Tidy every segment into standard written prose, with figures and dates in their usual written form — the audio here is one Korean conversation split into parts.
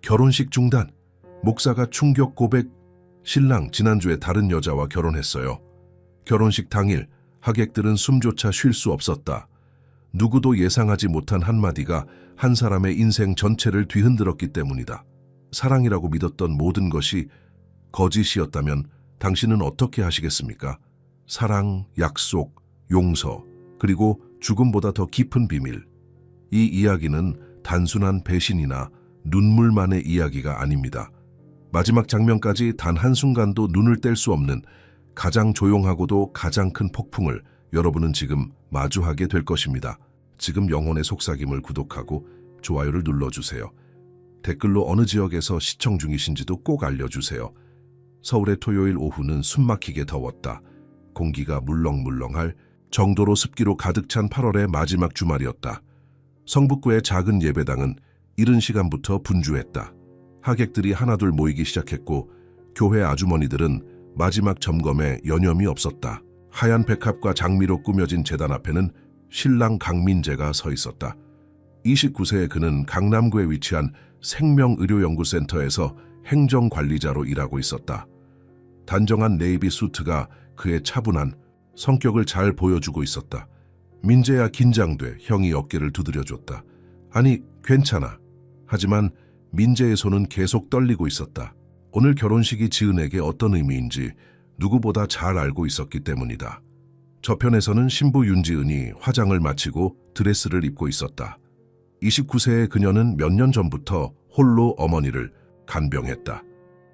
결혼식 중단. 목사가 충격 고백. 신랑 지난주에 다른 여자와 결혼했어요. 결혼식 당일 하객들은 숨조차 쉴 수 없었다. 누구도 예상하지 못한 한마디가 한 사람의 인생 전체를 뒤흔들었기 때문이다. 사랑이라고 믿었던 모든 것이 거짓이었다면 당신은 어떻게 하시겠습니까? 사랑, 약속, 용서, 그리고 죽음보다 더 깊은 비밀. 이 이야기는 단순한 배신이나 눈물만의 이야기가 아닙니다. 마지막 장면까지 단 한순간도 눈을 뗄 수 없는 가장 조용하고도 가장 큰 폭풍을 여러분은 지금 마주하게 될 것입니다. 지금 영혼의 속삭임을 구독하고 좋아요를 눌러주세요. 댓글로 어느 지역에서 시청 중이신지도 꼭 알려주세요. 서울의 토요일 오후는 숨막히게 더웠다. 공기가 물렁물렁할 정도로 습기로 가득 찬 8월의 마지막 주말이었다. 성북구의 작은 예배당은 이른 시간부터 분주했다. 하객들이 하나둘 모이기 시작했고 교회 아주머니들은 마지막 점검에 여념이 없었다. 하얀 백합과 장미로 꾸며진 제단 앞에는 신랑 강민재가 서 있었다. 29세의 그는 강남구에 위치한 생명의료연구센터에서 행정관리자로 일하고 있었다. 단정한 네이비 수트가 그의 차분한 성격을 잘 보여주고 있었다. 민재야, 긴장돼. 형이 어깨를 두드려줬다. 아니, 괜찮아. 하지만 민재의 손은 계속 떨리고 있었다. 오늘 결혼식이 지은에게 어떤 의미인지 누구보다 잘 알고 있었기 때문이다. 저편에서는 신부 윤지은이 화장을 마치고 드레스를 입고 있었다. 29세의 그녀는 몇 년 전부터 홀로 어머니를 간병했다.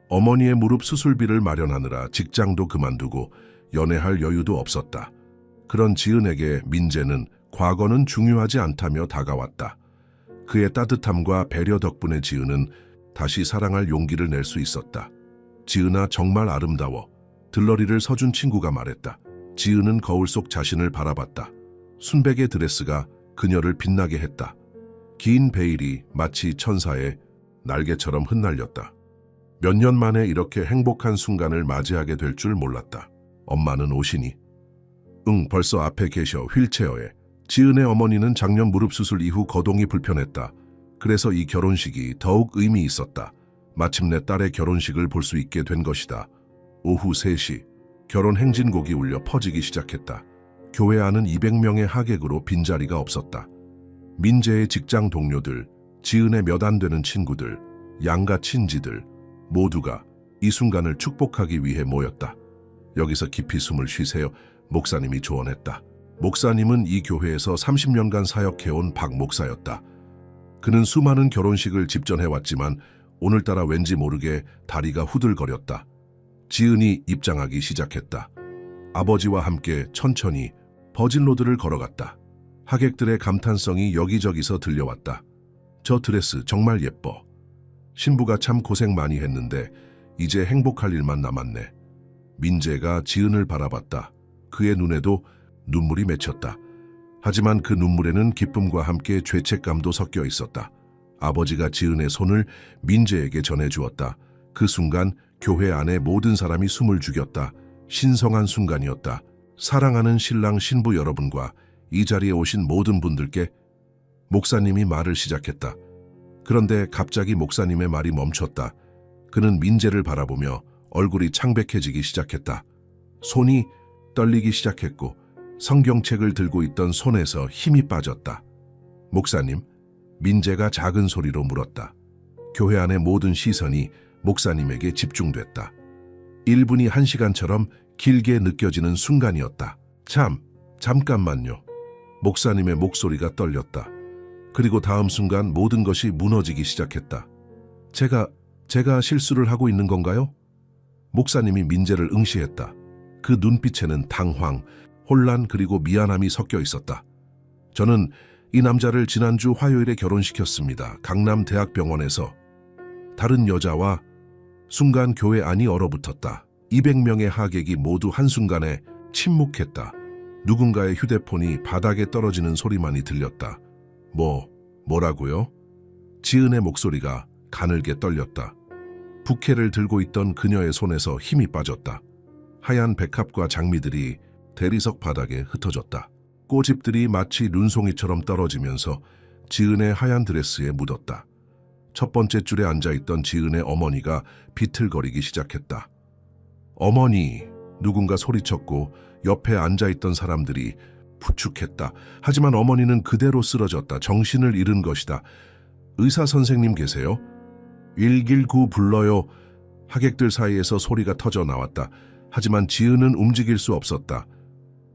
어머니의 무릎 수술비를 마련하느라 직장도 그만두고 연애할 여유도 없었다. 그런 지은에게 민재는 과거는 중요하지 않다며 다가왔다. 그의 따뜻함과 배려 덕분에 지은은 다시 사랑할 용기를 낼 수 있었다. 지은아, 정말 아름다워. 들러리를 서준 친구가 말했다. 지은은 거울 속 자신을 바라봤다. 순백의 드레스가 그녀를 빛나게 했다. 긴 베일이 마치 천사의 날개처럼 흩날렸다. 몇 년 만에 이렇게 행복한 순간을 맞이하게 될 줄 몰랐다. 엄마는 오시니? 응, 벌써 앞에 계셔. 휠체어에. 지은의 어머니는 작년 무릎 수술 이후 거동이 불편했다. 그래서 이 결혼식이 더욱 의미 있었다. 마침내 딸의 결혼식을 볼 수 있게 된 것이다. 오후 3시, 결혼 행진곡이 울려 퍼지기 시작했다. 교회 안은 200명의 하객으로 빈자리가 없었다. 민재의 직장 동료들, 지은의 몇 안 되는 친구들, 양가 친지들 모두가 이 순간을 축복하기 위해 모였다. 여기서 깊이 숨을 쉬세요. 목사님이 조언했다. 목사님은 이 교회에서 30년간 사역해온 박 목사였다. 그는 수많은 결혼식을 집전해왔지만 오늘따라 왠지 모르게 다리가 후들거렸다. 지은이 입장하기 시작했다. 아버지와 함께 천천히 버진로드를 걸어갔다. 하객들의 감탄성이 여기저기서 들려왔다. 저 드레스 정말 예뻐. 신부가 참 고생 많이 했는데 이제 행복할 일만 남았네. 민재가 지은을 바라봤다. 그의 눈에도 눈물이 맺혔다. 하지만 그 눈물에는 기쁨과 함께 죄책감도 섞여 있었다. 아버지가 지은의 손을 민재에게 전해주었다. 그 순간 교회 안에 모든 사람이 숨을 죽였다. 신성한 순간이었다. 사랑하는 신랑 신부 여러분과 이 자리에 오신 모든 분들께 목사님이 말을 시작했다. 그런데 갑자기 목사님의 말이 멈췄다. 그는 민재를 바라보며 얼굴이 창백해지기 시작했다. 손이 떨리기 시작했고 성경책을 들고 있던 손에서 힘이 빠졌다. 목사님, 민재가 작은 소리로 물었다. 교회 안의 모든 시선이 목사님에게 집중됐다. 1분이 1시간처럼 길게 느껴지는 순간이었다. 잠깐만요. 목사님의 목소리가 떨렸다. 그리고 다음 순간 모든 것이 무너지기 시작했다. 제가 실수를 하고 있는 건가요? 목사님이 민재를 응시했다. 그 눈빛에는 당황, 혼란 그리고 미안함이 섞여 있었다. 저는 이 남자를 지난주 화요일에 결혼시켰습니다. 강남대학병원에서. 다른 여자와 순간 교회 안이 얼어붙었다. 200명의 하객이 모두 한순간에 침묵했다. 누군가의 휴대폰이 바닥에 떨어지는 소리만이 들렸다. 뭐라고요? 지은의 목소리가 가늘게 떨렸다. 부케를 들고 있던 그녀의 손에서 힘이 빠졌다. 하얀 백합과 장미들이 대리석 바닥에 흩어졌다. 꽃잎들이 마치 눈송이처럼 떨어지면서 지은의 하얀 드레스에 묻었다. 첫 번째 줄에 앉아있던 지은의 어머니가 비틀거리기 시작했다. 어머니, 누군가 소리쳤고 옆에 앉아있던 사람들이 부축했다. 하지만 어머니는 그대로 쓰러졌다. 정신을 잃은 것이다. 의사 선생님 계세요? 119 불러요. 하객들 사이에서 소리가 터져 나왔다. 하지만 지은은 움직일 수 없었다.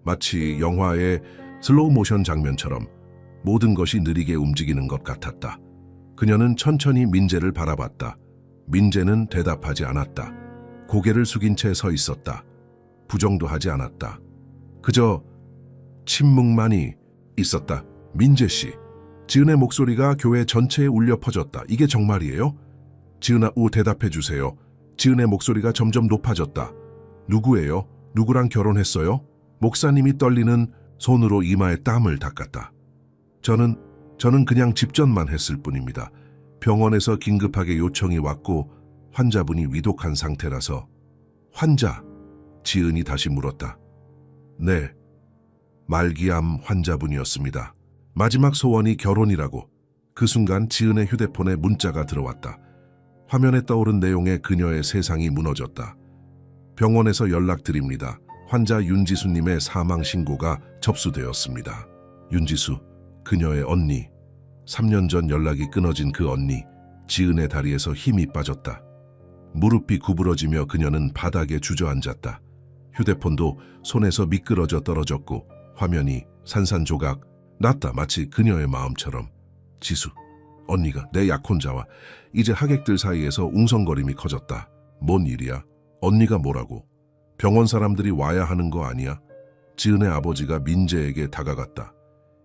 마치 영화의 슬로우 모션 장면처럼 모든 것이 느리게 움직이는 것 같았다. 그녀는 천천히 민재를 바라봤다. 민재는 대답하지 않았다. 고개를 숙인 채 서 있었다. 부정도 하지 않았다. 그저 침묵만이 있었다. 민재 씨. 지은의 목소리가 교회 전체에 울려 퍼졌다. 이게 정말이에요? 지은아, 대답해 주세요. 지은의 목소리가 점점 높아졌다. 누구예요? 누구랑 결혼했어요? 목사님이 떨리는 손으로 이마에 땀을 닦았다. 저는 그냥 집전만 했을 뿐입니다. 병원에서 긴급하게 요청이 왔고 환자분이 위독한 상태라서. 환자? 지은이 다시 물었다. 네, 말기암 환자분이었습니다. 마지막 소원이 결혼이라고. 그 순간 지은의 휴대폰에 문자가 들어왔다. 화면에 떠오른 내용의 그녀의 세상이 무너졌다. 병원에서 연락드립니다. 환자 윤지수님의 사망 신고가 접수되었습니다. 윤지수, 그녀의 언니. 3년 전 연락이 끊어진 그 언니. 지은의 다리에서 힘이 빠졌다. 무릎이 구부러지며 그녀는 바닥에 주저앉았다. 휴대폰도 손에서 미끄러져 떨어졌고 화면이 산산조각 났다. 마치 그녀의 마음처럼. 지수, 언니가 내 약혼자와. 이제 하객들 사이에서 웅성거림이 커졌다. 뭔 일이야? 언니가 뭐라고? 병원 사람들이 와야 하는 거 아니야? 지은의 아버지가 민재에게 다가갔다.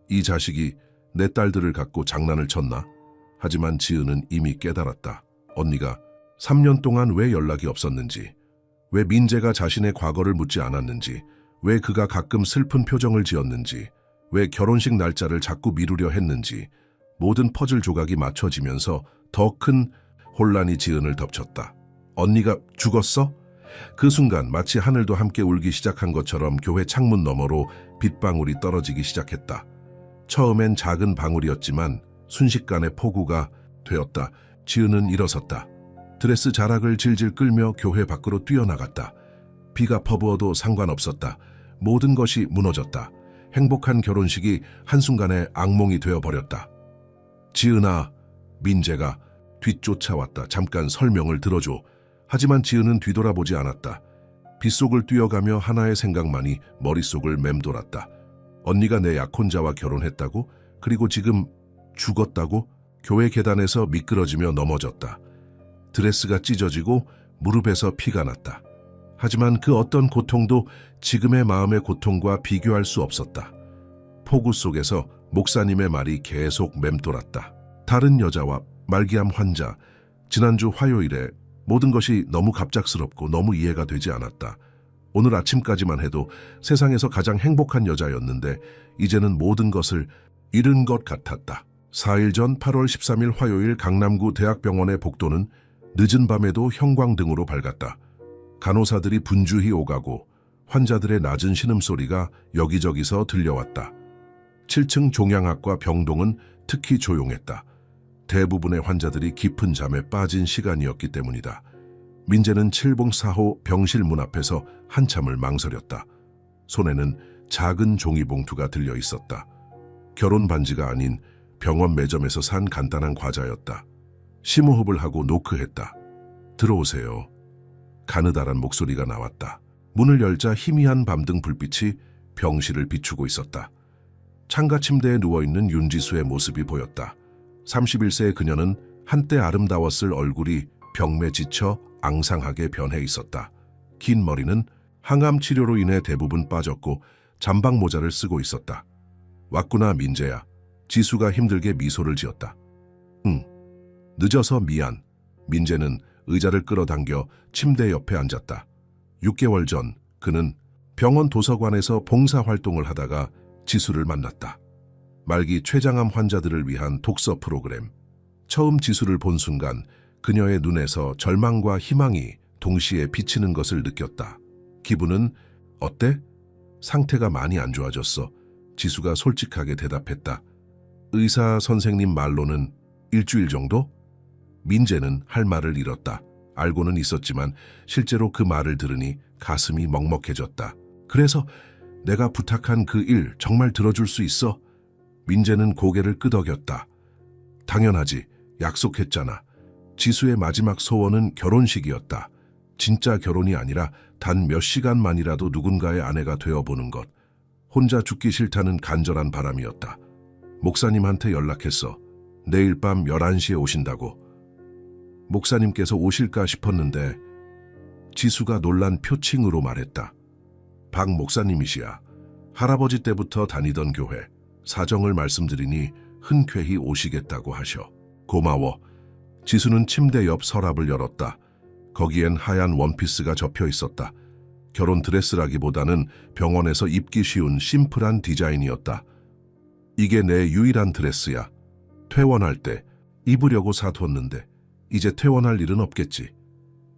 이 자식이 내 딸들을 갖고 장난을 쳤나? 하지만 지은은 이미 깨달았다. 언니가 3년 동안 왜 연락이 없었는지, 왜 민재가 자신의 과거를 묻지 않았는지, 왜 그가 가끔 슬픈 표정을 지었는지, 왜 결혼식 날짜를 자꾸 미루려 했는지, 모든 퍼즐 조각이 맞춰지면서 더 큰 혼란이 지은을 덮쳤다. 언니가 죽었어? 그 순간 마치 하늘도 함께 울기 시작한 것처럼 교회 창문 너머로 빗방울이 떨어지기 시작했다. 처음엔 작은 방울이었지만 순식간에 폭우가 되었다. 지은은 일어섰다. 드레스 자락을 질질 끌며 교회 밖으로 뛰어나갔다. 비가 퍼부어도 상관없었다. 모든 것이 무너졌다. 행복한 결혼식이 한순간에 악몽이 되어버렸다. 지은아, 민재가 뒤쫓아왔다. 잠깐 설명을 들어줘. 하지만 지은은 뒤돌아보지 않았다. 빗속을 뛰어가며 하나의 생각만이 머릿속을 맴돌았다. 언니가 내 약혼자와 결혼했다고? 그리고 지금 죽었다고? 교회 계단에서 미끄러지며 넘어졌다. 드레스가 찢어지고 무릎에서 피가 났다. 하지만 그 어떤 고통도 지금의 마음의 고통과 비교할 수 없었다. 폭우 속에서 목사님의 말이 계속 맴돌았다. 다른 여자와 말기암 환자. 지난주 화요일에 모든 것이 너무 갑작스럽고 너무 이해가 되지 않았다. 오늘 아침까지만 해도 세상에서 가장 행복한 여자였는데 이제는 모든 것을 잃은 것 같았다. 4일 전 8월 13일 화요일 강남구 대학병원의 복도는 늦은 밤에도 형광등으로 밝았다. 간호사들이 분주히 오가고 환자들의 낮은 신음소리가 여기저기서 들려왔다. 7층 종양학과 병동은 특히 조용했다. 대부분의 환자들이 깊은 잠에 빠진 시간이었기 때문이다. 민재는 7봉 4호 병실 문 앞에서 한참을 망설였다. 손에는 작은 종이봉투가 들려 있었다. 결혼 반지가 아닌 병원 매점에서 산 간단한 과자였다. 심호흡을 하고 노크했다. 들어오세요. 가느다란 목소리가 나왔다. 문을 열자 희미한 밤등 불빛이 병실을 비추고 있었다. 창가 침대에 누워있는 윤지수의 모습이 보였다. 31세의 그녀는 한때 아름다웠을 얼굴이 병매 지쳐 앙상하게 변해 있었다. 긴 머리는 항암 치료로 인해 대부분 빠졌고 잠박 모자를 쓰고 있었다. 왔구나 민재야. 지수가 힘들게 미소를 지었다. 응. 늦어서 미안. 민재는 의자를 끌어당겨 침대 옆에 앉았다. 6개월 전 그는 병원 도서관에서 봉사활동을 하다가 지수를 만났다. 말기 췌장암 환자들을 위한 독서 프로그램. 처음 지수를 본 순간 그녀의 눈에서 절망과 희망이 동시에 비치는 것을 느꼈다. 기분은 어때? 상태가 많이 안 좋아졌어. 지수가 솔직하게 대답했다. 의사 선생님 말로는 일주일 정도? 민재는 할 말을 잃었다. 알고는 있었지만 실제로 그 말을 들으니 가슴이 먹먹해졌다. 그래서 내가 부탁한 그 일 정말 들어줄 수 있어? 민재는 고개를 끄덕였다. 당연하지. 약속했잖아. 지수의 마지막 소원은 결혼식이었다. 진짜 결혼이 아니라 단 몇 시간만이라도 누군가의 아내가 되어보는 것. 혼자 죽기 싫다는 간절한 바람이었다. 목사님한테 연락했어. 내일 밤 11시에 오신다고. 목사님께서 오실까 싶었는데 지수가 놀란 표칭으로 말했다. 박 목사님이시야. 할아버지 때부터 다니던 교회. 사정을 말씀드리니 흔쾌히 오시겠다고 하셔. 고마워. 지수는 침대 옆 서랍을 열었다. 거기엔 하얀 원피스가 접혀 있었다. 결혼 드레스라기보다는 병원에서 입기 쉬운 심플한 디자인이었다. 이게 내 유일한 드레스야. 퇴원할 때 입으려고 사두었는데 이제 퇴원할 일은 없겠지.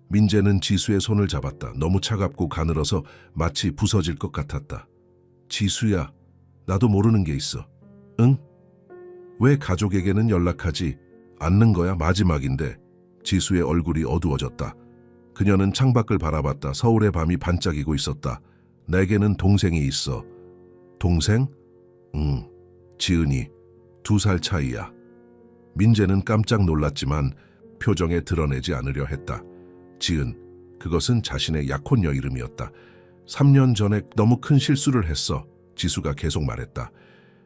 민재는 지수의 손을 잡았다. 너무 차갑고 가늘어서 마치 부서질 것 같았다. 지수야, 나도 모르는 게 있어. 응? 왜 가족에게는 연락하지 않는 거야? 마지막인데. 지수의 얼굴이 어두워졌다. 그녀는 창밖을 바라봤다. 서울의 밤이 반짝이고 있었다. 내게는 동생이 있어. 동생? 응, 지은이. 2살 차이야. 민재는 깜짝 놀랐지만 표정에 드러내지 않으려 했다. 지은, 그것은 자신의 약혼녀 이름이었다. 3년 전에 너무 큰 실수를 했어. 지수가 계속 말했다.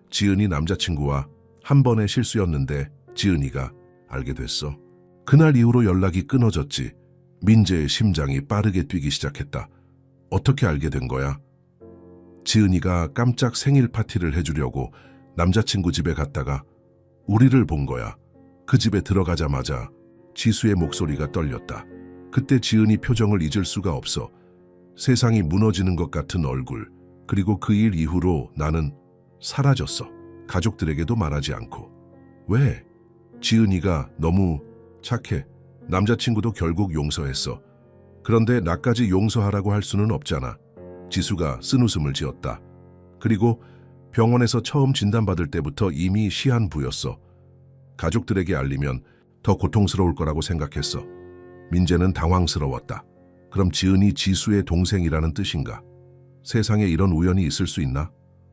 지은이 남자친구와 한 번의 실수였는데 지은이가 알게 됐어. 그날 이후로 연락이 끊어졌지. 민재의 심장이 빠르게 뛰기 시작했다. 어떻게 알게 된 거야? 지은이가 깜짝 생일 파티를 해주려고 남자친구 집에 갔다가 우리를 본 거야. 그 집에 들어가자마자 지수의 목소리가 떨렸다. 그때 지은이 표정을 잊을 수가 없어. 세상이 무너지는 것 같은 얼굴. 그리고 그 일 이후로 나는 사라졌어. 가족들에게도 말하지 않고. 왜? 지은이가 너무 착해. 남자친구도 결국 용서했어. 그런데 나까지 용서하라고 할 수는 없잖아. 지수가 쓴웃음을 지었다. 그리고 병원에서 처음 진단받을 때부터 이미 시한부였어. 가족들에게 알리면 더 고통스러울 거라고 생각했어. 민재는 당황스러웠다. 그럼 지은이 지수의 동생이라는 뜻인가? 세상에 이런 우연이 있을 수 있나?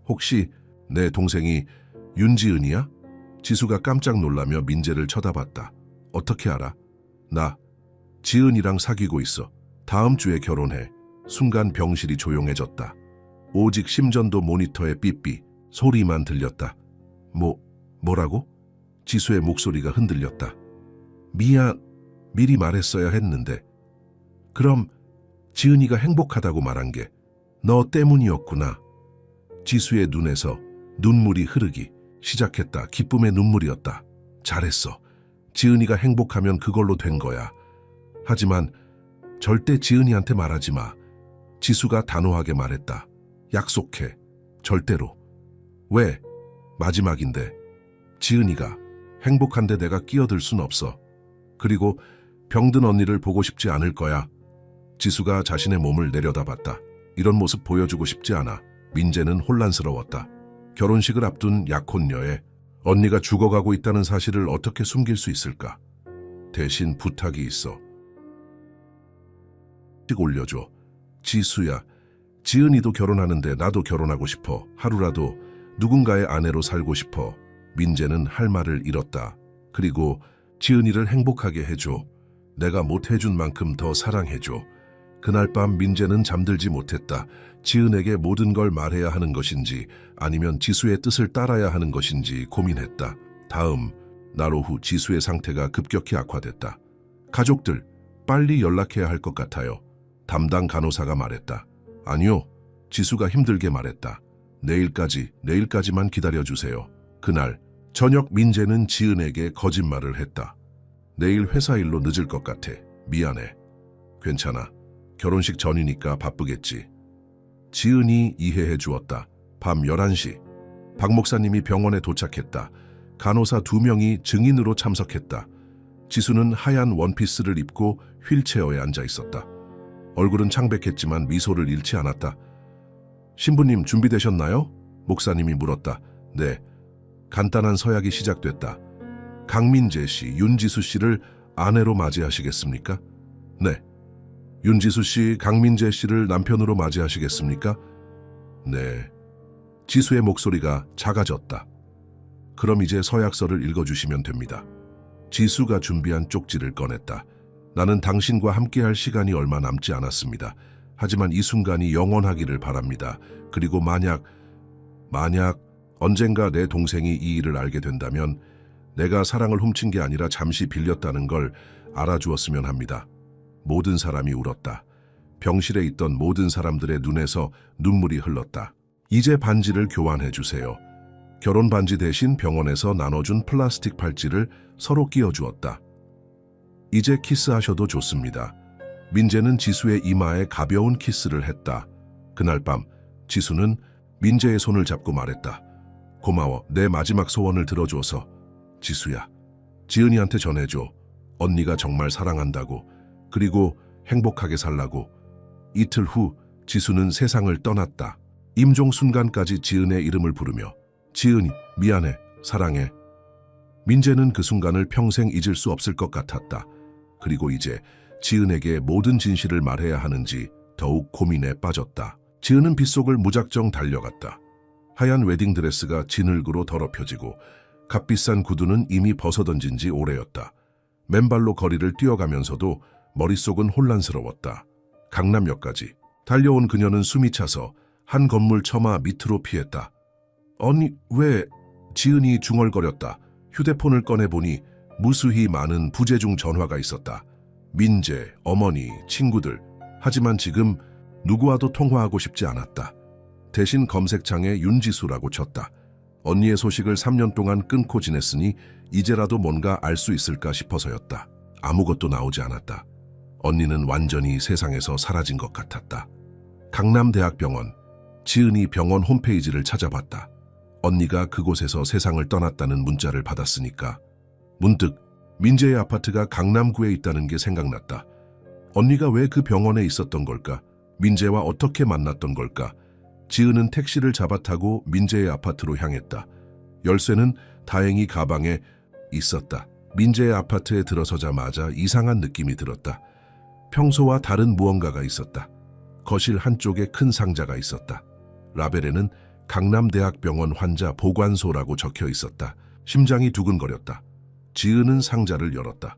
혹시 내 동생이 윤지은이야? 지수가 깜짝 놀라며 민재를 쳐다봤다. 어떻게 알아? 나 지은이랑 사귀고 있어. 다음 주에 결혼해. 순간 병실이 조용해졌다. 오직 심전도 모니터에 삐삐 소리만 들렸다. 뭐라고? 지수의 목소리가 흔들렸다. 미안, 미리 말했어야 했는데. 그럼 지은이가 행복하다고 말한 게 너 때문이었구나. 지수의 눈에서 눈물이 흐르기 시작했다. 기쁨의 눈물이었다. 잘했어. 지은이가 행복하면 그걸로 된 거야. 하지만 절대 지은이한테 말하지 마. 지수가 단호하게 말했다. 약속해. 절대로. 왜? 마지막인데. 지은이가 행복한데 내가 끼어들 순 없어. 그리고 병든 언니를 보고 싶지 않을 거야. 지수가 자신의 몸을 내려다봤다. 이런 모습 보여주고 싶지 않아. 민재는 혼란스러웠다. 결혼식을 앞둔 약혼녀에 언니가 죽어가고 있다는 사실을 어떻게 숨길 수 있을까? 대신 부탁이 있어. 올려줘. 지수야, 지은이도 결혼하는데 나도 결혼하고 싶어. 하루라도 누군가의 아내로 살고 싶어. 민재는 할 말을 잃었다. 그리고 지은이를 행복하게 해줘. 내가 못 해준 만큼 더 사랑해줘. 그날 밤 민재는 잠들지 못했다. 지은에게 모든 걸 말해야 하는 것인지 아니면 지수의 뜻을 따라야 하는 것인지 고민했다. 다음 날 오후 지수의 상태가 급격히 악화됐다. 가족들, 빨리 연락해야 할 것 같아요. 담당 간호사가 말했다. 아니요, 지수가 힘들게 말했다. 내일까지만 기다려주세요. 그날 저녁 민재는 지은에게 거짓말을 했다. 내일 회사 일로 늦을 것 같아. 미안해. 괜찮아. 결혼식 전이니까 바쁘겠지. 지은이 이해해 주었다. 밤 11시. 박 목사님이 병원에 도착했다. 간호사 2명이 증인으로 참석했다. 지수는 하얀 원피스를 입고 휠체어에 앉아 있었다. 얼굴은 창백했지만 미소를 잃지 않았다. 신부님 준비되셨나요? 목사님이 물었다. 네. 간단한 서약이 시작됐다. 강민재 씨, 윤지수 씨를 아내로 맞이하시겠습니까? 네. 윤지수 씨, 강민재 씨를 남편으로 맞이하시겠습니까? 네. 지수의 목소리가 작아졌다. 그럼 이제 서약서를 읽어주시면 됩니다. 지수가 준비한 쪽지를 꺼냈다. 나는 당신과 함께할 시간이 얼마 남지 않았습니다. 하지만 이 순간이 영원하기를 바랍니다. 그리고 만약 언젠가 내 동생이 이 일을 알게 된다면 내가 사랑을 훔친 게 아니라 잠시 빌렸다는 걸 알아주었으면 합니다. 모든 사람이 울었다. 병실에 있던 모든 사람들의 눈에서 눈물이 흘렀다. 이제 반지를 교환해 주세요. 결혼 반지 대신 병원에서 나눠준 플라스틱 팔찌를 서로 끼워주었다. 이제 키스하셔도 좋습니다. 민재는 지수의 이마에 가벼운 키스를 했다. 그날 밤 지수는 민재의 손을 잡고 말했다. 고마워, 내 마지막 소원을 들어줘서. 지수야, 지은이한테 전해줘. 언니가 정말 사랑한다고. 그리고 행복하게 살라고. 이틀 후 지수는 세상을 떠났다. 임종 순간까지 지은의 이름을 부르며 지은이, 미안해, 사랑해. 민재는 그 순간을 평생 잊을 수 없을 것 같았다. 그리고 이제 지은에게 모든 진실을 말해야 하는지 더욱 고민에 빠졌다. 지은은 빗속을 무작정 달려갔다. 하얀 웨딩드레스가 진흙으로 더럽혀지고 값비싼 구두는 이미 벗어던진 지 오래였다. 맨발로 거리를 뛰어가면서도 머릿속은 혼란스러웠다. 강남역까지 달려온 그녀는 숨이 차서 한 건물 처마 밑으로 피했다. 언니, 왜? 지은이 중얼거렸다. 휴대폰을 꺼내보니 무수히 많은 부재중 전화가 있었다. 민재, 어머니, 친구들. 하지만 지금 누구와도 통화하고 싶지 않았다. 대신 검색창에 윤지수라고 쳤다. 언니의 소식을 3년 동안 끊고 지냈으니 이제라도 뭔가 알 수 있을까 싶어서였다. 아무것도 나오지 않았다. 언니는 완전히 세상에서 사라진 것 같았다. 강남대학병원. 지은이 병원 홈페이지를 찾아봤다. 언니가 그곳에서 세상을 떠났다는 문자를 받았으니까. 문득 민재의 아파트가 강남구에 있다는 게 생각났다. 언니가 왜 그 병원에 있었던 걸까? 민재와 어떻게 만났던 걸까? 지은은 택시를 잡아타고 민재의 아파트로 향했다. 열쇠는 다행히 가방에 있었다. 민재의 아파트에 들어서자마자 이상한 느낌이 들었다. 평소와 다른 무언가가 있었다. 거실 한쪽에 큰 상자가 있었다. 라벨에는 강남대학병원 환자 보관소라고 적혀 있었다. 심장이 두근거렸다. 지은은 상자를 열었다.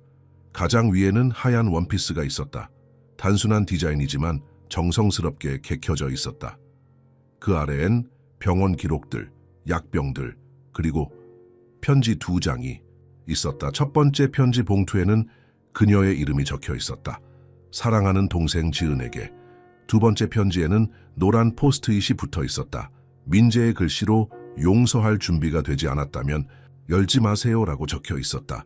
가장 위에는 하얀 원피스가 있었다. 단순한 디자인이지만 정성스럽게 개켜져 있었다. 그 아래엔 병원 기록들, 약병들, 그리고 편지 2장이 있었다. 첫 번째 편지 봉투에는 그녀의 이름이 적혀 있었다. 사랑하는 동생 지은에게. 두 번째 편지에는 노란 포스트잇이 붙어 있었다. 민재의 글씨로 용서할 준비가 되지 않았다면 열지 마세요라고 적혀 있었다.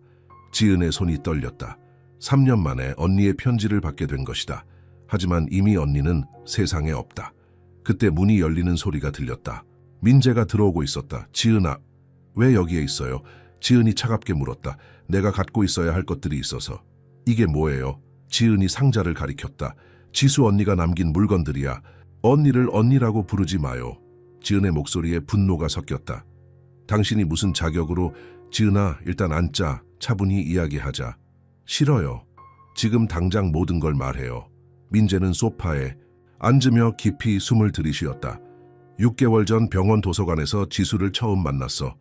지은의 손이 떨렸다. 3년 만에 언니의 편지를 받게 된 것이다. 하지만 이미 언니는 세상에 없다. 그때 문이 열리는 소리가 들렸다. 민재가 들어오고 있었다. 지은아, 왜 여기에 있어요? 지은이 차갑게 물었다. 내가 갖고 있어야 할 것들이 있어서. 이게 뭐예요? 지은이 상자를 가리켰다. 지수 언니가 남긴 물건들이야. 언니를 언니라고 부르지 마요. 지은의 목소리에 분노가 섞였다. 당신이 무슨 자격으로? 지은아, 일단 앉자. 차분히 이야기하자. 싫어요. 지금 당장 모든 걸 말해요. 민재는 소파에 앉으며 깊이 숨을 들이쉬었다. 6개월 전 병원 도서관에서 지수를 처음 만났어.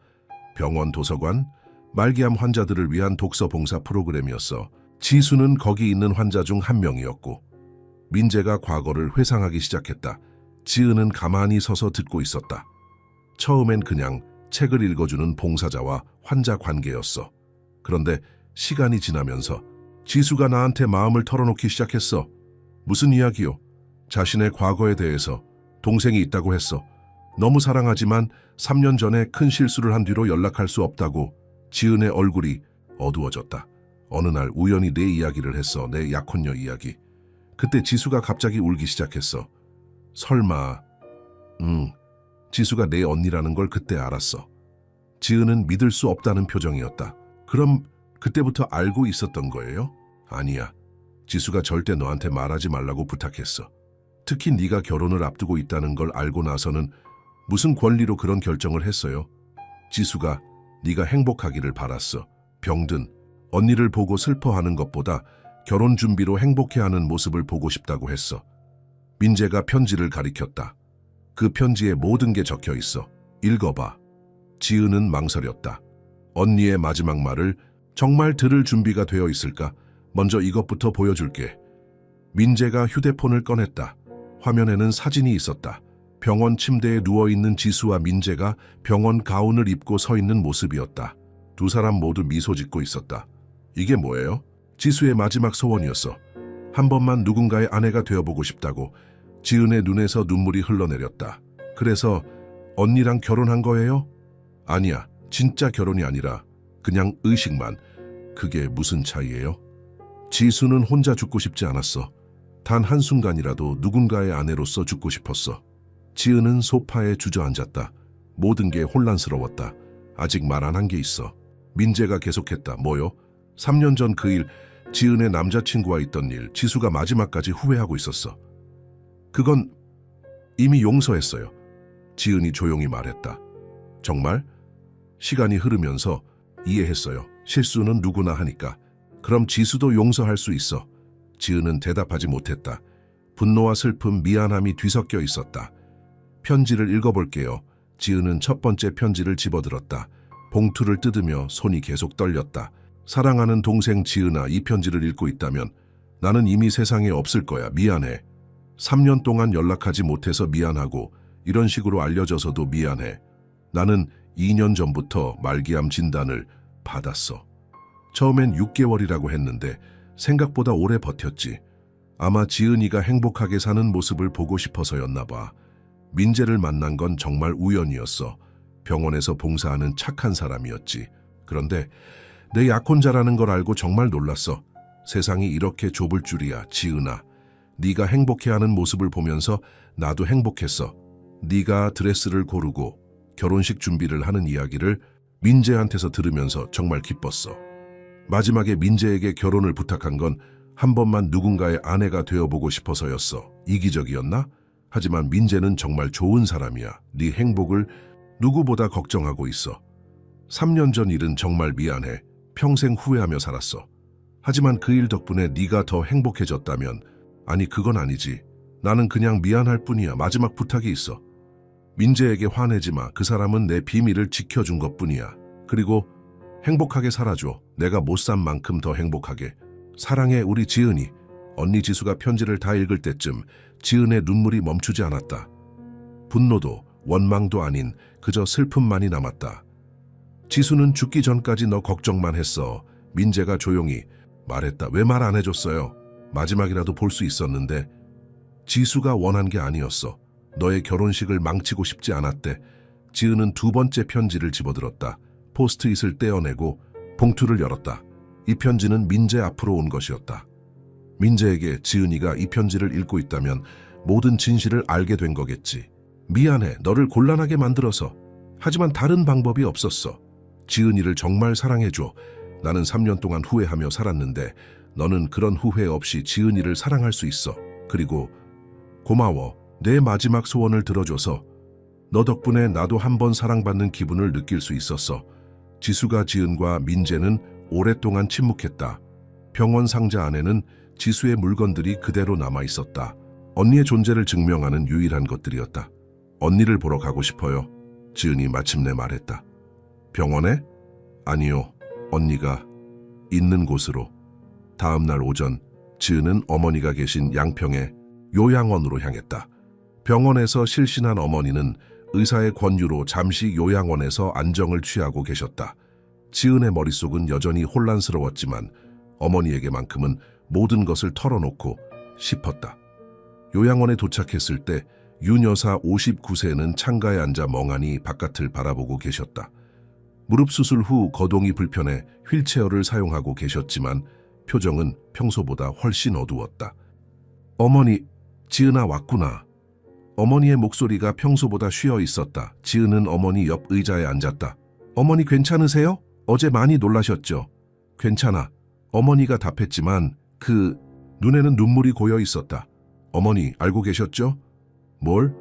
병원 도서관? 말기암 환자들을 위한 독서 봉사 프로그램이었어. 지수는 거기 있는 환자 중 한 명이었고 민재가 과거를 회상하기 시작했다. 지은은 가만히 서서 듣고 있었다. 처음엔 그냥 책을 읽어주는 봉사자와 환자 관계였어. 그런데 시간이 지나면서 지수가 나한테 마음을 털어놓기 시작했어. 무슨 이야기요? 자신의 과거에 대해서. 동생이 있다고 했어. 너무 사랑하지만 3년 전에 큰 실수를 한 뒤로 연락할 수 없다고. 지은의 얼굴이 어두워졌다. 어느 날 우연히 내 이야기를 했어. 내 약혼녀 이야기. 그때 지수가 갑자기 울기 시작했어. 설마. 지수가 내 언니라는 걸 그때 알았어. 지은은 믿을 수 없다는 표정이었다. 그럼 그때부터 알고 있었던 거예요? 아니야. 지수가 절대 너한테 말하지 말라고 부탁했어. 특히 네가 결혼을 앞두고 있다는 걸 알고 나서는 무슨 권리로 그런 결정을 했어요? 지수가 네가 행복하기를 바랐어. 병든 언니를 보고 슬퍼하는 것보다 결혼 준비로 행복해하는 모습을 보고 싶다고 했어. 민재가 편지를 가리켰다. 그 편지에 모든 게 적혀 있어. 읽어봐. 지은은 망설였다. 언니의 마지막 말을 정말 들을 준비가 되어 있을까? 먼저 이것부터 보여줄게. 민재가 휴대폰을 꺼냈다. 화면에는 사진이 있었다. 병원 침대에 누워있는 지수와 민재가 병원 가운을 입고 서 있는 모습이었다. 두 사람 모두 미소 짓고 있었다. 이게 뭐예요? 지수의 마지막 소원이었어. 한 번만 누군가의 아내가 되어보고 싶다고. 지은의 눈에서 눈물이 흘러내렸다. 그래서 언니랑 결혼한 거예요? 아니야. 진짜 결혼이 아니라 그냥 의식만. 그게 무슨 차이예요? 지수는 혼자 죽고 싶지 않았어. 단 한순간이라도 누군가의 아내로서 죽고 싶었어. 지은은 소파에 주저앉았다. 모든 게 혼란스러웠다. 아직 말 안 한 게 있어. 민재가 계속했다. 뭐요? 3년 전 그 일, 지은의 남자친구와 있던 일, 지수가 마지막까지 후회하고 있었어. 그건 이미 용서했어요. 지은이 조용히 말했다. 정말? 시간이 흐르면서 이해했어요. 실수는 누구나 하니까. 그럼 지수도 용서할 수 있어. 지은은 대답하지 못했다. 분노와 슬픔, 미안함이 뒤섞여 있었다. 편지를 읽어볼게요. 지은은 첫 번째 편지를 집어들었다. 봉투를 뜯으며 손이 계속 떨렸다. 사랑하는 동생 지은아, 이 편지를 읽고 있다면 나는 이미 세상에 없을 거야. 미안해. 3년 동안 연락하지 못해서 미안하고 이런 식으로 알려져서도 미안해. 나는 2년 전부터 말기암 진단을 받았어. 처음엔 6개월이라고 했는데 생각보다 오래 버텼지. 아마 지은이가 행복하게 사는 모습을 보고 싶어서였나 봐. 민재를 만난 건 정말 우연이었어. 병원에서 봉사하는 착한 사람이었지. 그런데 내 약혼자라는 걸 알고 정말 놀랐어. 세상이 이렇게 좁을 줄이야. 지은아, 네가 행복해하는 모습을 보면서 나도 행복했어. 네가 드레스를 고르고 결혼식 준비를 하는 이야기를 민재한테서 들으면서 정말 기뻤어. 마지막에 민재에게 결혼을 부탁한 건 한 번만 누군가의 아내가 되어보고 싶어서였어. 이기적이었나? 하지만 민재는 정말 좋은 사람이야. 네 행복을 누구보다 걱정하고 있어. 3년 전 일은 정말 미안해. 평생 후회하며 살았어. 하지만 그 일 덕분에 네가 더 행복해졌다면, 아니 그건 아니지. 나는 그냥 미안할 뿐이야. 마지막 부탁이 있어. 민재에게 화내지 마. 그 사람은 내 비밀을 지켜준 것뿐이야. 그리고 행복하게 살아줘. 내가 못 산 만큼 더 행복하게. 사랑해 우리 지은이. 언니 지수가 편지를 다 읽을 때쯤 지은의 눈물이 멈추지 않았다. 분노도 원망도 아닌 그저 슬픔만이 남았다. 지수는 죽기 전까지 너 걱정만 했어. 민재가 조용히 말했다. 왜 말 안 해줬어요? 마지막이라도 볼 수 있었는데. 지수가 원한 게 아니었어. 너의 결혼식을 망치고 싶지 않았대. 지은은 두 번째 편지를 집어들었다. 포스트잇을 떼어내고 봉투를 열었다. 이 편지는 민재 앞으로 온 것이었다. 민재에게 지은이가 이 편지를 읽고 있다면 모든 진실을 알게 된 거겠지. 미안해, 너를 곤란하게 만들어서. 하지만 다른 방법이 없었어. 지은이를 정말 사랑해줘. 나는 3년 동안 후회하며 살았는데 너는 그런 후회 없이 지은이를 사랑할 수 있어. 그리고 고마워. 내 마지막 소원을 들어줘서. 너 덕분에 나도 한 번 사랑받는 기분을 느낄 수 있었어. 지수가 지은과 민재는 오랫동안 침묵했다. 병원 상자 안에는 지수의 물건들이 그대로 남아있었다. 언니의 존재를 증명하는 유일한 것들이었다. 언니를 보러 가고 싶어요. 지은이 마침내 말했다. 병원에? 아니요. 언니가 있는 곳으로. 다음 날 오전, 지은은 어머니가 계신 양평의 요양원으로 향했다. 병원에서 실신한 어머니는 의사의 권유로 잠시 요양원에서 안정을 취하고 계셨다. 지은의 머릿속은 여전히 혼란스러웠지만 어머니에게만큼은 모든 것을 털어놓고 싶었다. 요양원에 도착했을 때 윤 여사 59세는 창가에 앉아 멍하니 바깥을 바라보고 계셨다. 무릎 수술 후 거동이 불편해 휠체어를 사용하고 계셨지만 표정은 평소보다 훨씬 어두웠다. 어머니, 지은아 왔구나. 어머니의 목소리가 평소보다 쉬어 있었다. 지은은 어머니 옆 의자에 앉았다. 어머니 괜찮으세요? 어제 많이 놀라셨죠? 괜찮아. 어머니가 답했지만 눈에는 눈물이 고여 있었다. 어머니 알고 계셨죠? 뭘?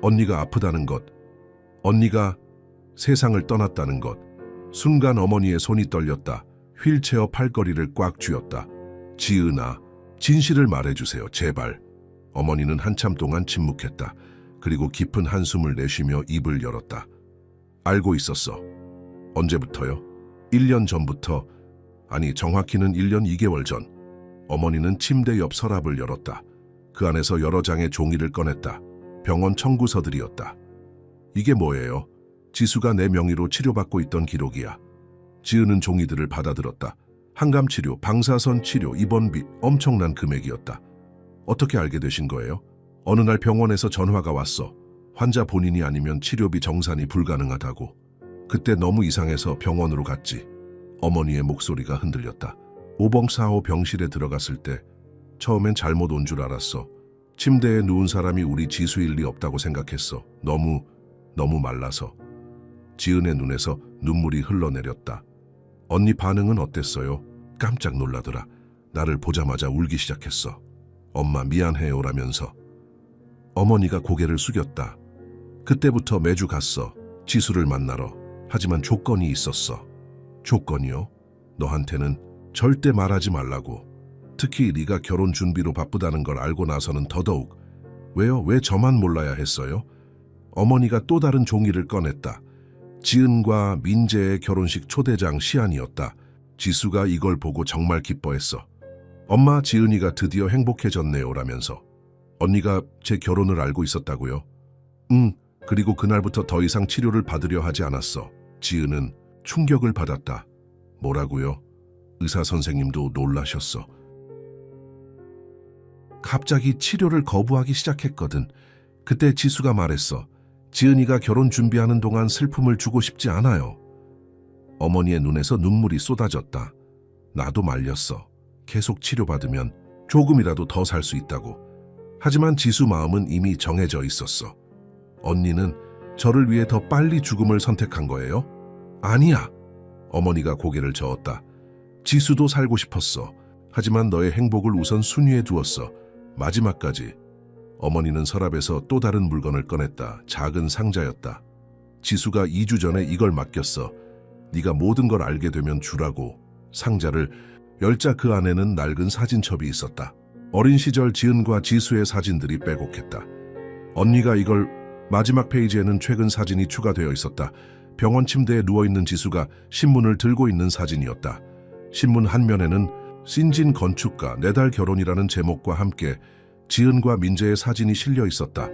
언니가 아프다는 것. 언니가 세상을 떠났다는 것. 순간 어머니의 손이 떨렸다. 휠체어 팔걸이를 꽉 쥐었다. 지은아, 진실을 말해주세요, 제발. 어머니는 한참 동안 침묵했다. 그리고 깊은 한숨을 내쉬며 입을 열었다. 알고 있었어. 언제부터요? 1년 전부터. 아니, 정확히는 1년 2개월 전. 어머니는 침대 옆 서랍을 열었다. 그 안에서 여러 장의 종이를 꺼냈다. 병원 청구서들이었다. 이게 뭐예요? 지수가 내 명의로 치료받고 있던 기록이야. 지은은 종이들을 받아들었다. 항암치료, 방사선 치료, 입원비, 엄청난 금액이었다. 어떻게 알게 되신 거예요? 어느 날 병원에서 전화가 왔어. 환자 본인이 아니면 치료비 정산이 불가능하다고. 그때 너무 이상해서 병원으로 갔지. 어머니의 목소리가 흔들렸다. 오봉사호 병실에 들어갔을 때 처음엔 잘못 온 줄 알았어. 침대에 누운 사람이 우리 지수일 리 없다고 생각했어. 너무 말라서. 지은의 눈에서 눈물이 흘러내렸다. 언니 반응은 어땠어요? 깜짝 놀라더라. 나를 보자마자 울기 시작했어. 엄마 미안해요라면서. 어머니가 고개를 숙였다. 그때부터 매주 갔어. 지수를 만나러. 하지만 조건이 있었어. 조건이요? 너한테는 절대 말하지 말라고. 특히 네가 결혼 준비로 바쁘다는 걸 알고 나서는 더더욱. 왜요? 왜 저만 몰라야 했어요? 어머니가 또 다른 종이를 꺼냈다. 지은과 민재의 결혼식 초대장 시안이었다. 지수가 이걸 보고 정말 기뻐했어. 엄마, 지은이가 드디어 행복해졌네요라면서. 언니가 제 결혼을 알고 있었다고요? 응, 그리고 그날부터 더 이상 치료를 받으려 하지 않았어. 지은은 충격을 받았다. 뭐라고요? 의사 선생님도 놀라셨어. 갑자기 치료를 거부하기 시작했거든. 그때 지수가 말했어. 지은이가 결혼 준비하는 동안 슬픔을 주고 싶지 않아요. 어머니의 눈에서 눈물이 쏟아졌다. 나도 말렸어. 계속 치료받으면 조금이라도 더 살 수 있다고. 하지만 지수 마음은 이미 정해져 있었어. 언니는 저를 위해 더 빨리 죽음을 선택한 거예요? 아니야. 어머니가 고개를 저었다. 지수도 살고 싶었어. 하지만 너의 행복을 우선 순위에 두었어. 마지막까지. 어머니는 서랍에서 또 다른 물건을 꺼냈다. 작은 상자였다. 지수가 2주 전에 이걸 맡겼어. 네가 모든 걸 알게 되면 주라고. 상자를 열자 그 안에는 낡은 사진첩이 있었다. 어린 시절 지은과 지수의 사진들이 빼곡했다. 언니가 이걸 마지막 페이지에는 최근 사진이 추가되어 있었다. 병원 침대에 누워있는 지수가 신문을 들고 있는 사진이었다. 신문 한 면에는 신진 건축가 4달 결혼이라는 제목과 함께 지은과 민재의 사진이 실려 있었다.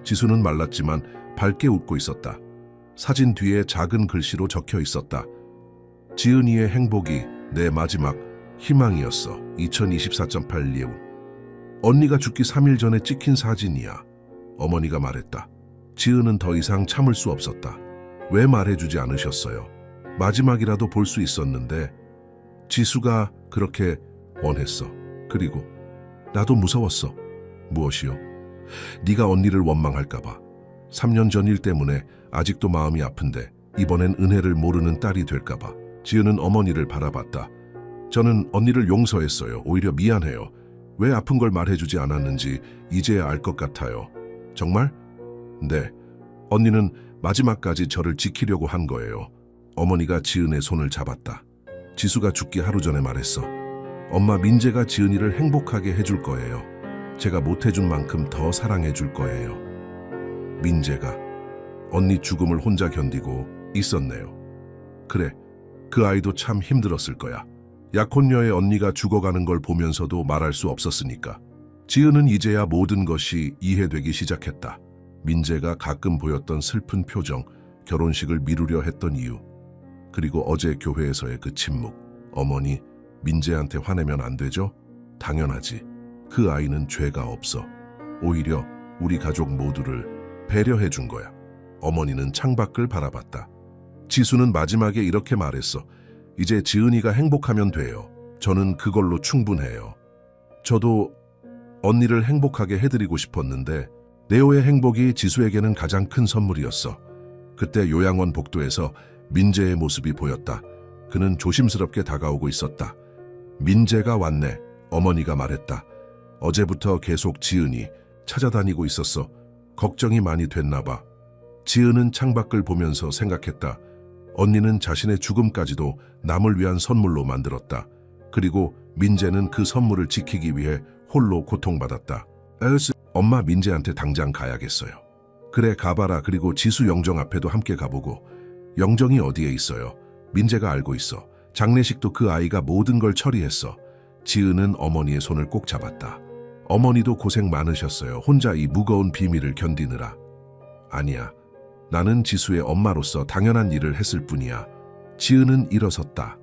지수는 말랐지만 밝게 웃고 있었다. 사진 뒤에 작은 글씨로 적혀 있었다. 지은이의 행복이 내 마지막 희망이었어. 2024.8 예우. 언니가 죽기 3일 전에 찍힌 사진이야. 어머니가 말했다. 지은은 더 이상 참을 수 없었다. 왜 말해주지 않으셨어요? 마지막이라도 볼 수 있었는데. 지수가 그렇게 원했어. 그리고 나도 무서웠어. 무엇이요? 네가 언니를 원망할까봐. 3년 전 일 때문에 아직도 마음이 아픈데 이번엔 은혜를 모르는 딸이 될까봐. 지은은 어머니를 바라봤다. 저는 언니를 용서했어요. 오히려 미안해요. 왜 아픈 걸 말해주지 않았는지 이제야 알 것 같아요. 정말? 네. 언니는 마지막까지 저를 지키려고 한 거예요. 어머니가 지은의 손을 잡았다. 지수가 죽기 하루 전에 말했어. 엄마, 민재가 지은이를 행복하게 해줄 거예요. 제가 못해준 만큼 더 사랑해줄 거예요. 민재가 언니 죽음을 혼자 견디고 있었네요. 그래, 그 아이도 참 힘들었을 거야. 약혼녀의 언니가 죽어가는 걸 보면서도 말할 수 없었으니까. 지은은 이제야 모든 것이 이해되기 시작했다. 민재가 가끔 보였던 슬픈 표정, 결혼식을 미루려 했던 이유, 그리고 어제 교회에서의 그 침묵. 어머니, 민재한테 화내면 안 되죠? 당연하지. 그 아이는 죄가 없어. 오히려 우리 가족 모두를 배려해 준 거야. 어머니는 창밖을 바라봤다. 지수는 마지막에 이렇게 말했어. 이제 지은이가 행복하면 돼요. 저는 그걸로 충분해요. 저도 언니를 행복하게 해드리고 싶었는데 네오의 행복이 지수에게는 가장 큰 선물이었어. 그때 요양원 복도에서 민재의 모습이 보였다. 그는 조심스럽게 다가오고 있었다. 민재가 왔네. 어머니가 말했다. 어제부터 계속 지은이 찾아다니고 있었어. 걱정이 많이 됐나 봐. 지은은 창밖을 보면서 생각했다. 언니는 자신의 죽음까지도 남을 위한 선물로 만들었다. 그리고 민재는 그 선물을 지키기 위해 홀로 고통받았다. 엄마 민재한테 당장 가야겠어요. 그래 가봐라. 그리고 지수 영정 앞에도 함께 가보고. 영정이 어디에 있어요? 민재가 알고 있어. 장례식도 그 아이가 모든 걸 처리했어. 지은은 어머니의 손을 꼭 잡았다. 어머니도 고생 많으셨어요. 혼자 이 무거운 비밀을 견디느라. 아니야. 나는 지수의 엄마로서 당연한 일을 했을 뿐이야. 지은은 일어섰다.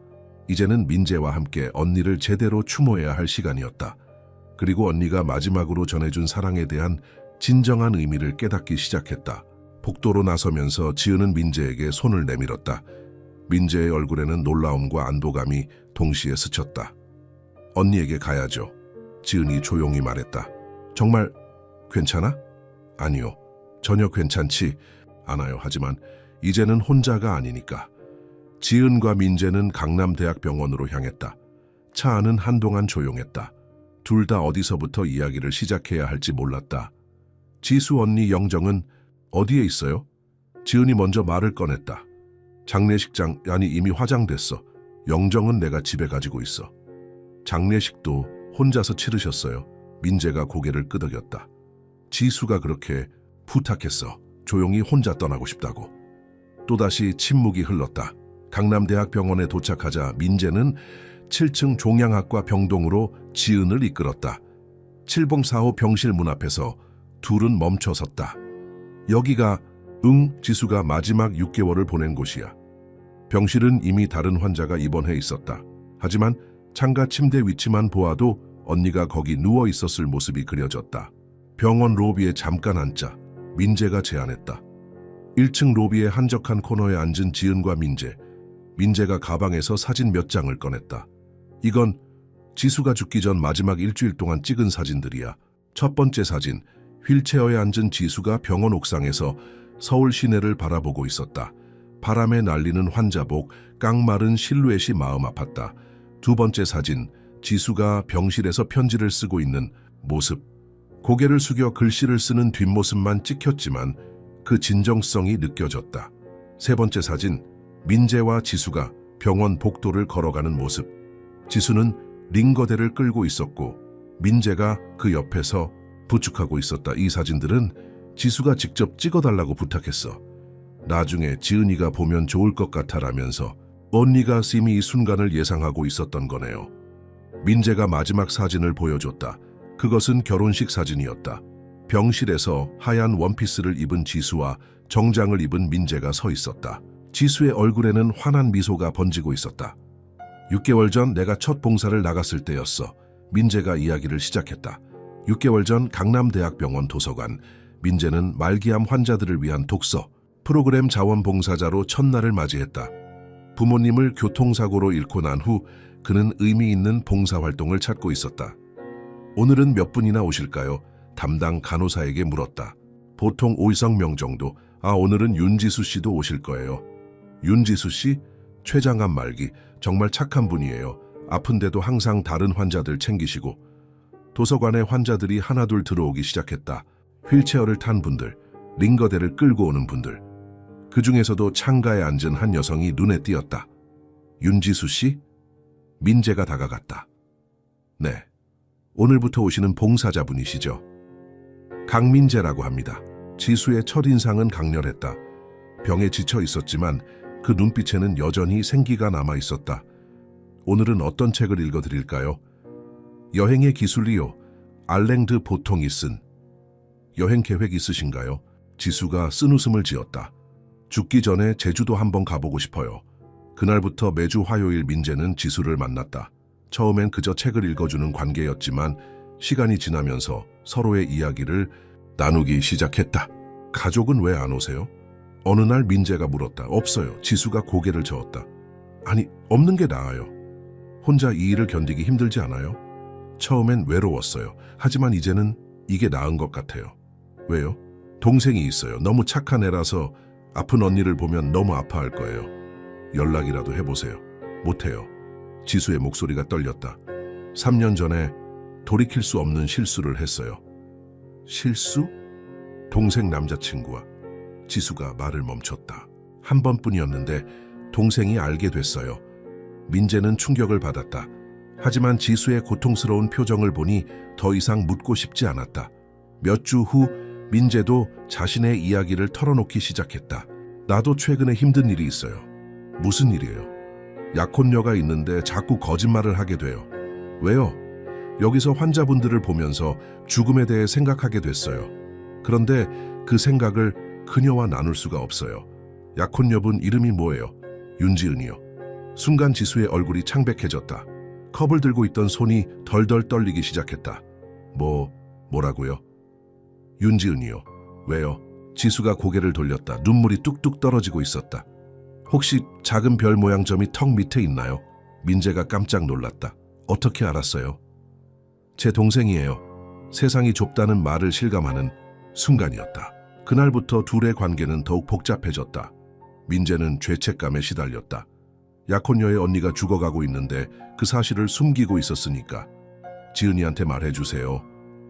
이제는 민재와 함께 언니를 제대로 추모해야 할 시간이었다. 그리고 언니가 마지막으로 전해준 사랑에 대한 진정한 의미를 깨닫기 시작했다. 복도로 나서면서 지은은 민재에게 손을 내밀었다. 민재의 얼굴에는 놀라움과 안도감이 동시에 스쳤다. 언니에게 가야죠. 지은이 조용히 말했다. 정말 괜찮아? 아니요. 전혀 괜찮지 않아요. 하지만 이제는 혼자가 아니니까. 지은과 민재는 강남대학병원으로 향했다. 차 안은 한동안 조용했다. 둘 다 어디서부터 이야기를 시작해야 할지 몰랐다. 지수 언니 영정은 어디에 있어요? 지은이 먼저 말을 꺼냈다. 장례식장, 아니 이미 화장됐어. 영정은 내가 집에 가지고 있어. 장례식도 혼자서 치르셨어요. 민재가 고개를 끄덕였다. 지수가 그렇게 부탁했어. 조용히 혼자 떠나고 싶다고. 또다시 침묵이 흘렀다. 강남대학병원에 도착하자 민재는 7층 종양학과 병동으로 지은을 이끌었다. 7045 병실 문 앞에서 둘은 멈춰 섰다. 여기가 지수가 마지막 6개월을 보낸 곳이야. 병실은 이미 다른 환자가 입원해 있었다. 하지만 창가 침대 위치만 보아도 언니가 거기 누워 있었을 모습이 그려졌다. 병원 로비에 잠깐 앉자. 민재가 제안했다. 1층 로비의 한적한 코너에 앉은 지은과 민재. 민재가 가방에서 사진 몇 장을 꺼냈다. 이건 지수가 죽기 전 마지막 일주일 동안 찍은 사진들이야. 첫 번째 사진, 휠체어에 앉은 지수가 병원 옥상에서 서울 시내를 바라보고 있었다. 바람에 날리는 환자복, 깡마른 실루엣이 마음 아팠다. 두 번째 사진, 지수가 병실에서 편지를 쓰고 있는 모습. 고개를 숙여 글씨를 쓰는 뒷모습만 찍혔지만 그 진정성이 느껴졌다. 세 번째 사진, 민재와 지수가 병원 복도를 걸어가는 모습. 지수는 링거대를 끌고 있었고 민재가 그 옆에서 부축하고 있었다. 이 사진들은 지수가 직접 찍어달라고 부탁했어. 나중에 지은이가 보면 좋을 것 같아라면서 언니가 이미 이 순간을 예상하고 있었던 거네요. 민재가 마지막 사진을 보여줬다. 그것은 결혼식 사진이었다. 병실에서 하얀 원피스를 입은 지수와 정장을 입은 민재가 서 있었다. 지수의 얼굴에는 환한 미소가 번지고 있었다. 6개월 전 내가 첫 봉사를 나갔을 때였어. 민재가 이야기를 시작했다. 6개월 전 강남대학병원 도서관. 민재는 말기암 환자들을 위한 독서 프로그램 자원봉사자로 첫날을 맞이했다. 부모님을 교통사고로 잃고 난 후 그는 의미 있는 봉사활동을 찾고 있었다. 오늘은 몇 분이나 오실까요? 담당 간호사에게 물었다. 보통 5명 정도. 오늘은 윤지수 씨도 오실 거예요. 윤지수 씨? 췌장암 말기. 정말 착한 분이에요. 아픈데도 항상 다른 환자들 챙기시고. 도서관에 환자들이 하나둘 들어오기 시작했다. 휠체어를 탄 분들, 링거대를 끌고 오는 분들. 그 중에서도 창가에 앉은 한 여성이 눈에 띄었다. 윤지수 씨? 민재가 다가갔다. 네, 오늘부터 오시는 봉사자분이시죠. 강민재라고 합니다. 지수의 첫인상은 강렬했다. 병에 지쳐 있었지만 그 눈빛에는 여전히 생기가 남아 있었다. 오늘은 어떤 책을 읽어드릴까요? 여행의 기술이요. 알랭드 보통이 쓴. 여행 계획 있으신가요? 지수가 쓴웃음을 지었다. 죽기 전에 제주도 한번 가보고 싶어요. 그날부터 매주 화요일 민재는 지수를 만났다. 처음엔 그저 책을 읽어주는 관계였지만 시간이 지나면서 서로의 이야기를 나누기 시작했다. 가족은 왜 안 오세요? 어느 날 민재가 물었다. 없어요. 지수가 고개를 저었다. 아니, 없는 게 나아요. 혼자 이 일을 견디기 힘들지 않아요? 처음엔 외로웠어요. 하지만 이제는 이게 나은 것 같아요. 왜요? 동생이 있어요. 너무 착한 애라서 아픈 언니를 보면 너무 아파할 거예요. 연락이라도 해보세요. 못해요. 지수의 목소리가 떨렸다. 3년 전에 돌이킬 수 없는 실수를 했어요. 실수? 동생 남자친구와 지수가 말을 멈췄다. 한 번뿐이었는데 동생이 알게 됐어요. 민재는 충격을 받았다. 하지만 지수의 고통스러운 표정을 보니 더 이상 묻고 싶지 않았다. 몇 주 후 민재도 자신의 이야기를 털어놓기 시작했다. 나도 최근에 힘든 일이 있어요. 무슨 일이에요? 약혼녀가 있는데 자꾸 거짓말을 하게 돼요. 왜요? 여기서 환자분들을 보면서 죽음에 대해 생각하게 됐어요. 그런데 그 생각을 그녀와 나눌 수가 없어요. 약혼녀분 이름이 뭐예요? 윤지은이요. 순간 지수의 얼굴이 창백해졌다. 컵을 들고 있던 손이 덜덜 떨리기 시작했다. 뭐라고요? 윤지은이요. 왜요? 지수가 고개를 돌렸다. 눈물이 뚝뚝 떨어지고 있었다. 혹시 작은 별 모양 점이 턱 밑에 있나요? 민재가 깜짝 놀랐다. 어떻게 알았어요? 제 동생이에요. 세상이 좁다는 말을 실감하는 순간이었다. 그날부터 둘의 관계는 더욱 복잡해졌다. 민재는 죄책감에 시달렸다. 약혼녀의 언니가 죽어가고 있는데 그 사실을 숨기고 있었으니까. 지은이한테 말해주세요.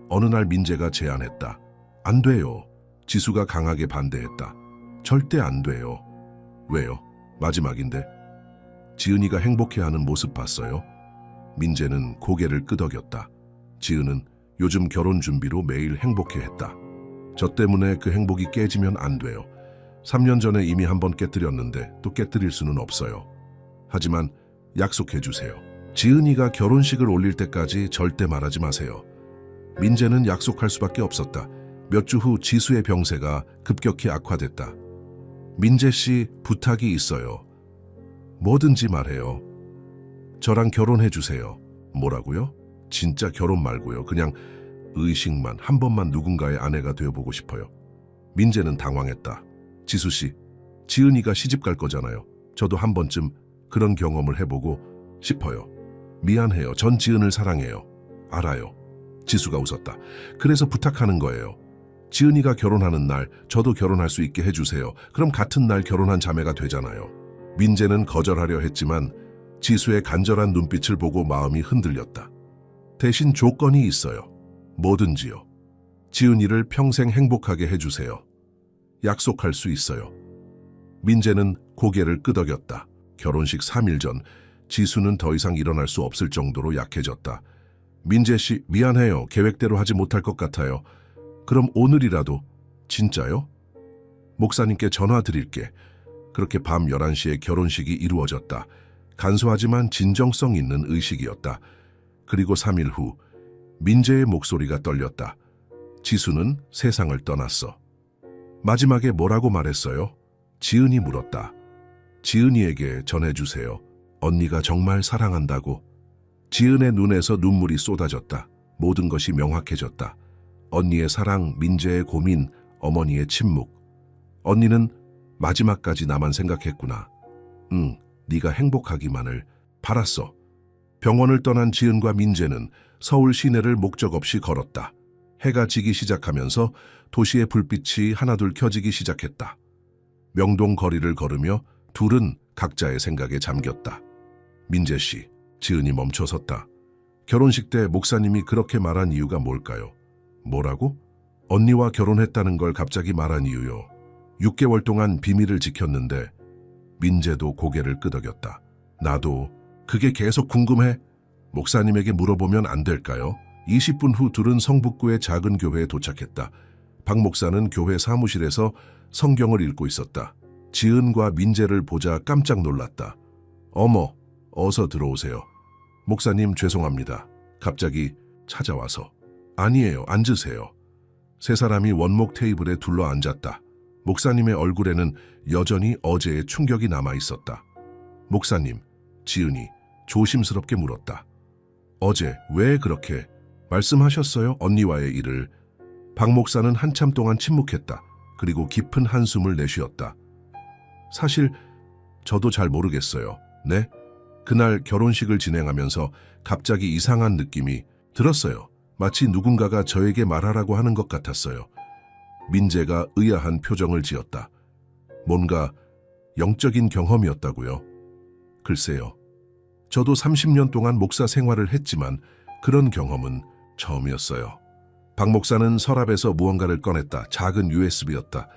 어느 날 민재가 제안했다. 안 돼요. 지수가 강하게 반대했다. 절대 안 돼요. 왜요? 마지막인데. 지은이가 행복해하는 모습 봤어요? 민재는 고개를 끄덕였다. 지은은 요즘 결혼 준비로 매일 행복해했다. 저 때문에 그 행복이 깨지면 안 돼요. 3년 전에 이미 한 번 깨뜨렸는데 또 깨뜨릴 수는 없어요. 하지만 약속해주세요. 지은이가 결혼식을 올릴 때까지 절대 말하지 마세요. 민재는 약속할 수밖에 없었다. 몇 주 후 지수의 병세가 급격히 악화됐다. 민재 씨, 부탁이 있어요. 뭐든지 말해요. 저랑 결혼해주세요. 뭐라고요? 진짜 결혼 말고요. 그냥 의식만, 한 번만 누군가의 아내가 되어보고 싶어요. 민재는 당황했다. 지수 씨, 지은이가 시집 갈 거잖아요. 저도 한 번쯤 그런 경험을 해보고 싶어요. 미안해요. 전 지은을 사랑해요. 알아요. 지수가 웃었다. 그래서 부탁하는 거예요. 지은이가 결혼하는 날 저도 결혼할 수 있게 해주세요. 그럼 같은 날 결혼한 자매가 되잖아요. 민재는 거절하려 했지만 지수의 간절한 눈빛을 보고 마음이 흔들렸다. 대신 조건이 있어요. 뭐든지요. 지은이를 평생 행복하게 해주세요. 약속할 수 있어요. 민재는 고개를 끄덕였다. 결혼식 3일 전 지수는 더 이상 일어날 수 없을 정도로 약해졌다. 민재 씨, 미안해요. 계획대로 하지 못할 것 같아요. 그럼 오늘이라도. 진짜요? 목사님께 전화 드릴게. 그렇게 밤 11시에 결혼식이 이루어졌다. 간소하지만 진정성 있는 의식이었다. 그리고 3일 후 민재의 목소리가 떨렸다. 지수는 세상을 떠났어. 마지막에 뭐라고 말했어요? 지은이 물었다. 지은이에게 전해주세요. 언니가 정말 사랑한다고. 지은의 눈에서 눈물이 쏟아졌다. 모든 것이 명확해졌다. 언니의 사랑, 민재의 고민, 어머니의 침묵. 언니는 마지막까지 나만 생각했구나. 응, 네가 행복하기만을 바랐어. 병원을 떠난 지은과 민재는 서울 시내를 목적 없이 걸었다. 해가 지기 시작하면서 도시의 불빛이 하나둘 켜지기 시작했다. 명동 거리를 걸으며 둘은 각자의 생각에 잠겼다. 민재 씨, 지은이 멈춰섰다. 결혼식 때 목사님이 그렇게 말한 이유가 뭘까요? 뭐라고? 언니와 결혼했다는 걸 갑자기 말한 이유요. 6개월 동안 비밀을 지켰는데. 민재도 고개를 끄덕였다. 나도 그게 계속 궁금해. 목사님에게 물어보면 안 될까요? 20분 후 둘은 성북구의 작은 교회에 도착했다. 박 목사는 교회 사무실에서 성경을 읽고 있었다. 지은과 민재를 보자 깜짝 놀랐다. 어머, 어서 들어오세요. 목사님 죄송합니다. 갑자기 찾아와서. 아니에요, 앉으세요. 세 사람이 원목 테이블에 둘러 앉았다. 목사님의 얼굴에는 여전히 어제의 충격이 남아 있었다. 목사님, 지은이 조심스럽게 물었다. 어제 왜 그렇게 말씀하셨어요? 언니와의 일을. 박 목사는 한참 동안 침묵했다. 그리고 깊은 한숨을 내쉬었다. 사실 저도 잘 모르겠어요. 네? 그날 결혼식을 진행하면서 갑자기 이상한 느낌이 들었어요. 마치 누군가가 저에게 말하라고 하는 것 같았어요. 민재가 의아한 표정을 지었다. 뭔가 영적인 경험이었다고요? 글쎄요. 저도 30년 동안 목사 생활을 했지만 그런 경험은 처음이었어요. 박 목사는 서랍에서 무언가를 꺼냈다. 작은 USB였다.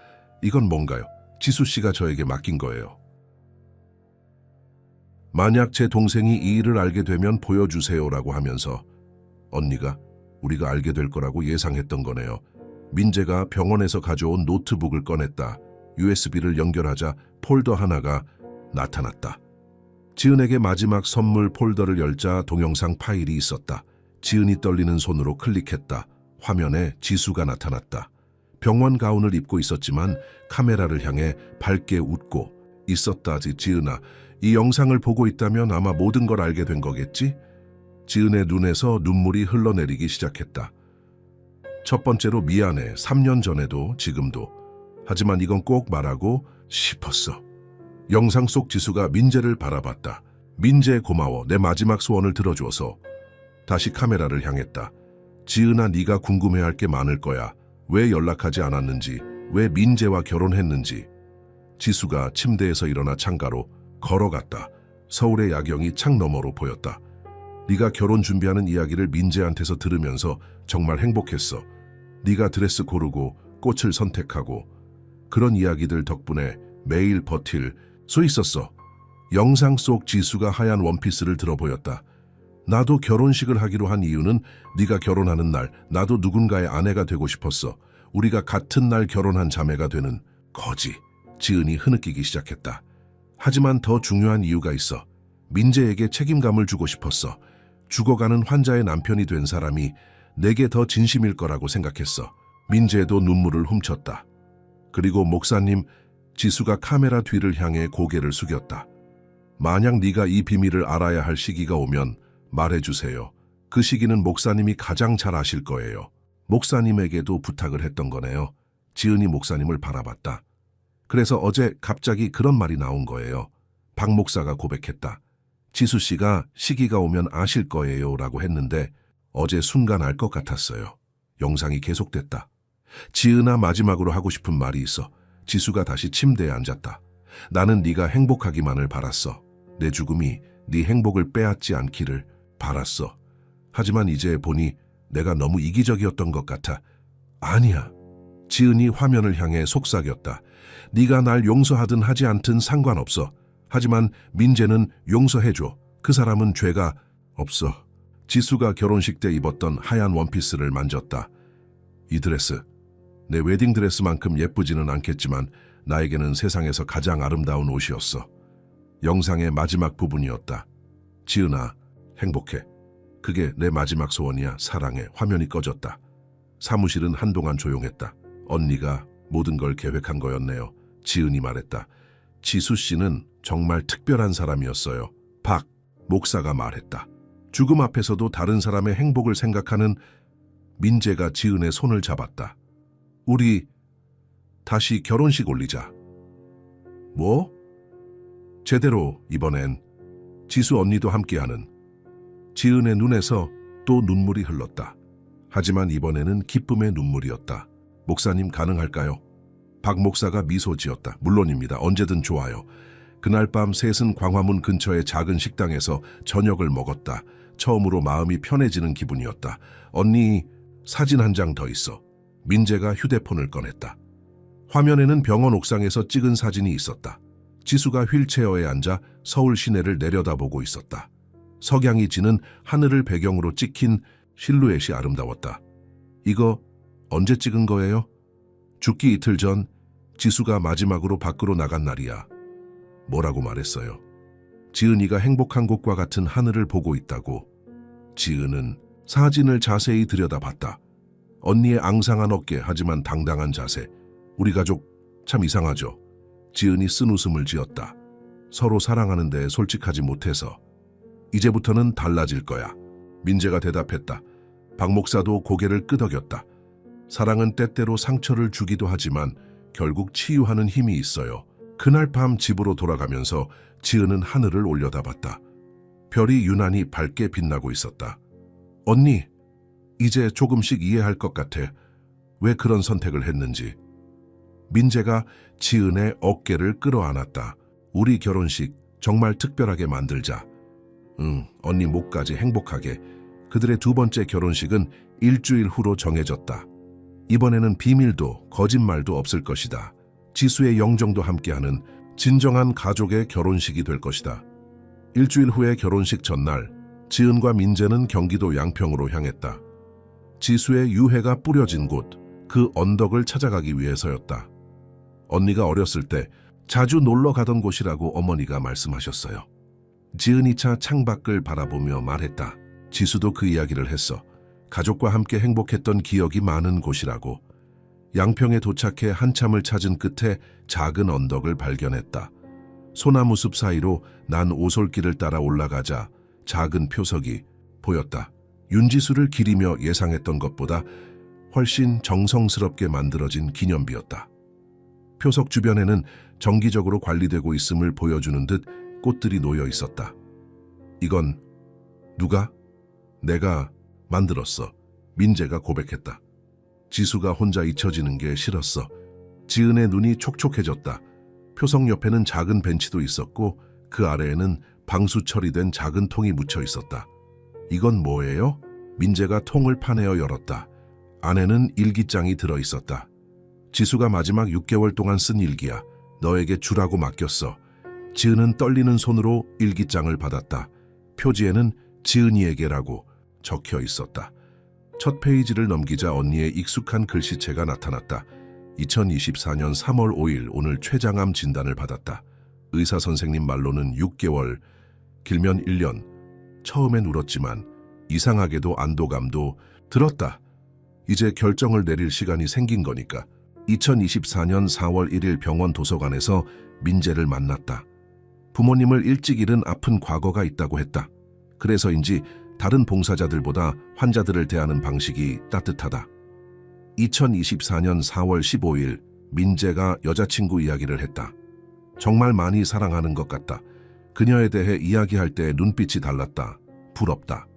이건 뭔가요? 지수 씨가 저에게 맡긴 거예요. 만약 제 동생이 이 일을 알게 되면 보여주세요라고 하면서 언니가 우리가 알게 될 거라고 예상했던 거네요. 민재가 병원에서 가져온 노트북을 꺼냈다. USB를 연결하자 폴더 하나가 나타났다. 지은에게 마지막 선물 폴더를 열자 동영상 파일이 있었다. 지은이 떨리는 손으로 클릭했다. 화면에 지수가 나타났다. 병원 가운을 입고 있었지만 카메라를 향해 밝게 웃고 있었다. 지은아, 이 영상을 보고 있다면 아마 모든 걸 알게 된 거겠지? 지은의 눈에서 눈물이 흘러내리기 시작했다. 첫 번째로 미안해. 3년 전에도 지금도. 하지만 이건 꼭 말하고 싶었어. 영상 속 지수가 민재를 바라봤다. 민재 고마워. 내 마지막 소원을 들어줘서. 다시 카메라를 향했다. 지은아, 네가 궁금해할 게 많을 거야. 왜 연락하지 않았는지, 왜 민재와 결혼했는지. 지수가 침대에서 일어나 창가로 걸어갔다. 서울의 야경이 창 너머로 보였다. 네가 결혼 준비하는 이야기를 민재한테서 들으면서 정말 행복했어. 네가 드레스 고르고 꽃을 선택하고 그런 이야기들 덕분에 매일 버틸 수 있었어. 영상 속 지수가 하얀 원피스를 들어 보였다. 나도 결혼식을 하기로 한 이유는 네가 결혼하는 날 나도 누군가의 아내가 되고 싶었어. 우리가 같은 날 결혼한 자매가 되는 거지. 지은이 흐느끼기 시작했다. 하지만 더 중요한 이유가 있어. 민재에게 책임감을 주고 싶었어. 죽어가는 환자의 남편이 된 사람이 내게 더 진심일 거라고 생각했어. 민재도 눈물을 훔쳤다. 그리고 목사님, 지수가 카메라 뒤를 향해 고개를 숙였다. 만약 네가 이 비밀을 알아야 할 시기가 오면 말해주세요. 그 시기는 목사님이 가장 잘 아실 거예요. 목사님에게도 부탁을 했던 거네요. 지은이 목사님을 바라봤다. 그래서 어제 갑자기 그런 말이 나온 거예요. 박 목사가 고백했다. 지수 씨가 시기가 오면 아실 거예요 라고 했는데 어제 순간 알 것 같았어요. 영상이 계속됐다. 지은아, 마지막으로 하고 싶은 말이 있어. 지수가 다시 침대에 앉았다. 나는 네가 행복하기만을 바랐어. 내 죽음이 네 행복을 빼앗지 않기를 바랐어. 하지만 이제 보니 내가 너무 이기적이었던 것 같아. 아니야. 지은이 화면을 향해 속삭였다. 네가 날 용서하든 하지 않든 상관없어. 하지만 민재는 용서해줘. 그 사람은 죄가 없어. 지수가 결혼식 때 입었던 하얀 원피스를 만졌다. 이 드레스, 내 웨딩드레스만큼 예쁘지는 않겠지만 나에게는 세상에서 가장 아름다운 옷이었어. 영상의 마지막 부분이었다. 지은아, 행복해. 그게 내 마지막 소원이야. 사랑해. 화면이 꺼졌다. 사무실은 한동안 조용했다. 언니가 모든 걸 계획한 거였네요. 지은이 말했다. 지수 씨는 정말 특별한 사람이었어요. 박 목사가 말했다. 죽음 앞에서도 다른 사람의 행복을 생각하는. 민재가 지은의 손을 잡았다. 우리 다시 결혼식 올리자. 뭐? 제대로 이번엔 지수 언니도 함께하는. 지은의 눈에서 또 눈물이 흘렀다. 하지만 이번에는 기쁨의 눈물이었다. 목사님, 가능할까요? 박 목사가 미소 지었다. 물론입니다. 언제든 좋아요. 그날 밤 셋은 광화문 근처의 작은 식당에서 저녁을 먹었다. 처음으로 마음이 편해지는 기분이었다. 언니, 사진 한 장 더 있어. 민재가 휴대폰을 꺼냈다. 화면에는 병원 옥상에서 찍은 사진이 있었다. 지수가 휠체어에 앉아 서울 시내를 내려다보고 있었다. 석양이 지는 하늘을 배경으로 찍힌 실루엣이 아름다웠다. 이거 언제 찍은 거예요? 죽기 이틀 전 지수가 마지막으로 밖으로 나간 날이야. 뭐라고 말했어요? 지은이가 행복한 곳과 같은 하늘을 보고 있다고. 지은은 사진을 자세히 들여다봤다. 언니의 앙상한 어깨, 하지만 당당한 자세. 우리 가족 참 이상하죠. 지은이 쓴 웃음을 지었다. 서로 사랑하는데 솔직하지 못해서. 이제부터는 달라질 거야. 민재가 대답했다. 박 목사도 고개를 끄덕였다. 사랑은 때때로 상처를 주기도 하지만 결국 치유하는 힘이 있어요. 그날 밤 집으로 돌아가면서 지은은 하늘을 올려다봤다. 별이 유난히 밝게 빛나고 있었다. 언니, 이제 조금씩 이해할 것 같아. 왜 그런 선택을 했는지. 민재가 지은의 어깨를 끌어안았다. 우리 결혼식 정말 특별하게 만들자. 언니 목까지 행복하게. 그들의 두 번째 결혼식은 일주일 후로 정해졌다. 이번에는 비밀도 거짓말도 없을 것이다. 지수의 영정도 함께하는 진정한 가족의 결혼식이 될 것이다. 일주일 후에 결혼식 전날, 지은과 민재는 경기도 양평으로 향했다. 지수의 유해가 뿌려진 곳, 그 언덕을 찾아가기 위해서였다. 언니가 어렸을 때 자주 놀러 가던 곳이라고 어머니가 말씀하셨어요. 지은이 차 창밖을 바라보며 말했다. 지수도 그 이야기를 했어. 가족과 함께 행복했던 기억이 많은 곳이라고. 양평에 도착해 한참을 찾은 끝에 작은 언덕을 발견했다. 소나무 숲 사이로 난 오솔길을 따라 올라가자 작은 표석이 보였다. 윤지수를 기리며 예상했던 것보다 훨씬 정성스럽게 만들어진 기념비였다. 표석 주변에는 정기적으로 관리되고 있음을 보여주는 듯 꽃들이 놓여 있었다. 이건 누가? 내가 만들었어. 민재가 고백했다. 지수가 혼자 잊혀지는 게 싫었어. 지은의 눈이 촉촉해졌다. 표석 옆에는 작은 벤치도 있었고 그 아래에는 방수 처리된 작은 통이 묻혀 있었다. 이건 뭐예요? 민재가 통을 파내어 열었다. 안에는 일기장이 들어 있었다. 지수가 마지막 6개월 동안 쓴 일기야. 너에게 주라고 맡겼어. 지은은 떨리는 손으로 일기장을 받았다. 표지에는 지은이에게라고 적혀 있었다. 첫 페이지를 넘기자 언니의 익숙한 글씨체가 나타났다. 2024년 3월 5일 오늘 췌장암 진단을 받았다. 의사 선생님 말로는 6개월, 길면 1년. 처음엔 울었지만 이상하게도 안도감도 들었다. 이제 결정을 내릴 시간이 생긴 거니까. 2024년 4월 1일 병원 도서관에서 민재를 만났다. 부모님을 일찍 잃은 아픈 과거가 있다고 했다. 그래서인지 다른 봉사자들보다 환자들을 대하는 방식이 따뜻하다. 2024년 4월 15일 민재가 여자친구 이야기를 했다. 정말 많이 사랑하는 것 같다. 그녀에 대해 이야기할 때 눈빛이 달랐다. 부럽다.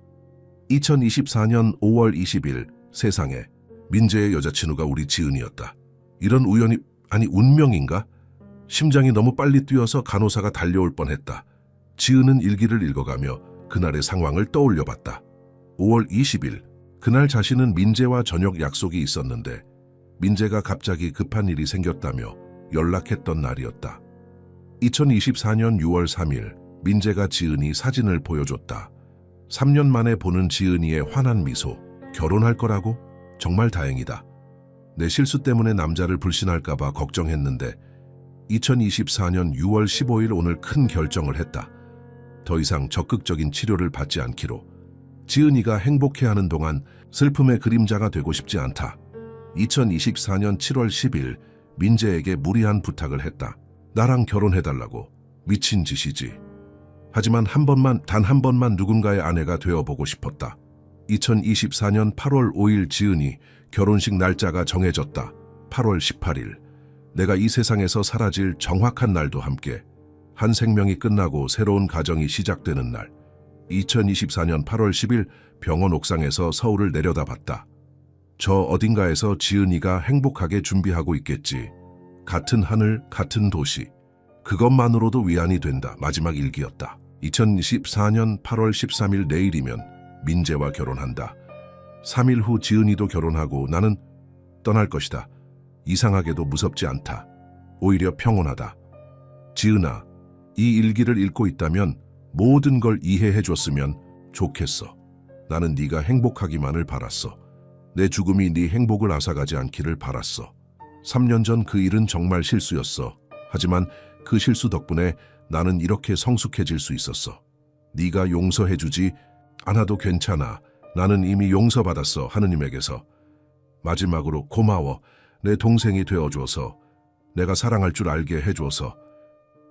2024년 5월 20일 세상에 민재의 여자친구가 우리 지은이었다. 이런 우연이 아니 운명인가? 심장이 너무 빨리 뛰어서 간호사가 달려올 뻔했다. 지은은 일기를 읽어가며 그날의 상황을 떠올려봤다. 5월 20일 그날 자신은 민재와 저녁 약속이 있었는데 민재가 갑자기 급한 일이 생겼다며 연락했던 날이었다. 2024년 6월 3일 민재가 지은이 사진을 보여줬다. 3년 만에 보는 지은이의 환한 미소. 결혼할 거라고? 정말 다행이다. 내 실수 때문에 남자를 불신할까봐 걱정했는데 2024년 6월 15일 오늘 큰 결정을 했다. 더 이상 적극적인 치료를 받지 않기로. 지은이가 행복해하는 동안 슬픔의 그림자가 되고 싶지 않다. 2024년 7월 10일 민재에게 무리한 부탁을 했다. 나랑 결혼해달라고. 미친 짓이지. 하지만 단 한 번만 누군가의 아내가 되어보고 싶었다. 2024년 8월 5일 지은이 결혼식 날짜가 정해졌다. 8월 18일. 내가 이 세상에서 사라질 정확한 날도 함께. 한 생명이 끝나고 새로운 가정이 시작되는 날. 2024년 8월 10일 병원 옥상에서 서울을 내려다봤다. 저 어딘가에서 지은이가 행복하게 준비하고 있겠지. 같은 하늘, 같은 도시. 그것만으로도 위안이 된다. 마지막 일기였다. 2024년 8월 13일 내일이면 민재와 결혼한다. 3일 후 지은이도 결혼하고 나는 떠날 것이다. 이상하게도 무섭지 않다. 오히려 평온하다. 지은아, 이 일기를 읽고 있다면 모든 걸 이해해 줬으면 좋겠어. 나는 네가 행복하기만을 바랐어. 내 죽음이 네 행복을 앗아가지 않기를 바랐어. 3년 전 그 일은 정말 실수였어. 하지만 그 실수 덕분에 나는 이렇게 성숙해질 수 있었어. 네가 용서해주지 않아도 괜찮아. 나는 이미 용서받았어. 하느님에게서. 마지막으로 고마워. 내 동생이 되어줘서. 내가 사랑할 줄 알게 해줘서.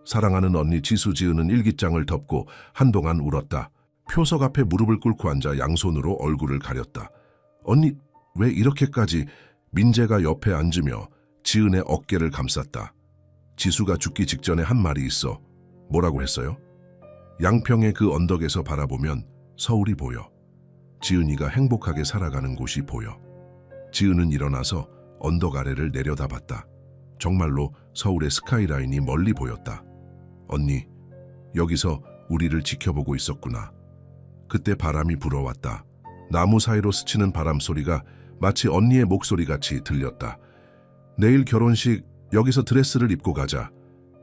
사랑하는 언니 지수. 지은은 일기장을 덮고 한동안 울었다. 표석 앞에 무릎을 꿇고 앉아 양손으로 얼굴을 가렸다. 언니 왜 이렇게까지? 민재가 옆에 앉으며 지은의 어깨를 감쌌다. 지수가 죽기 직전에 한 말이 있어. 뭐라고 했어요? 양평의 그 언덕에서 바라보면 서울이 보여. 지은이가 행복하게 살아가는 곳이 보여. 지은은 일어나서 언덕 아래를 내려다봤다. 정말로 서울의 스카이라인이 멀리 보였다. 언니, 여기서 우리를 지켜보고 있었구나. 그때 바람이 불어왔다. 나무 사이로 스치는 바람 소리가 마치 언니의 목소리같이 들렸다. 내일 결혼식 여기서 드레스를 입고 가자.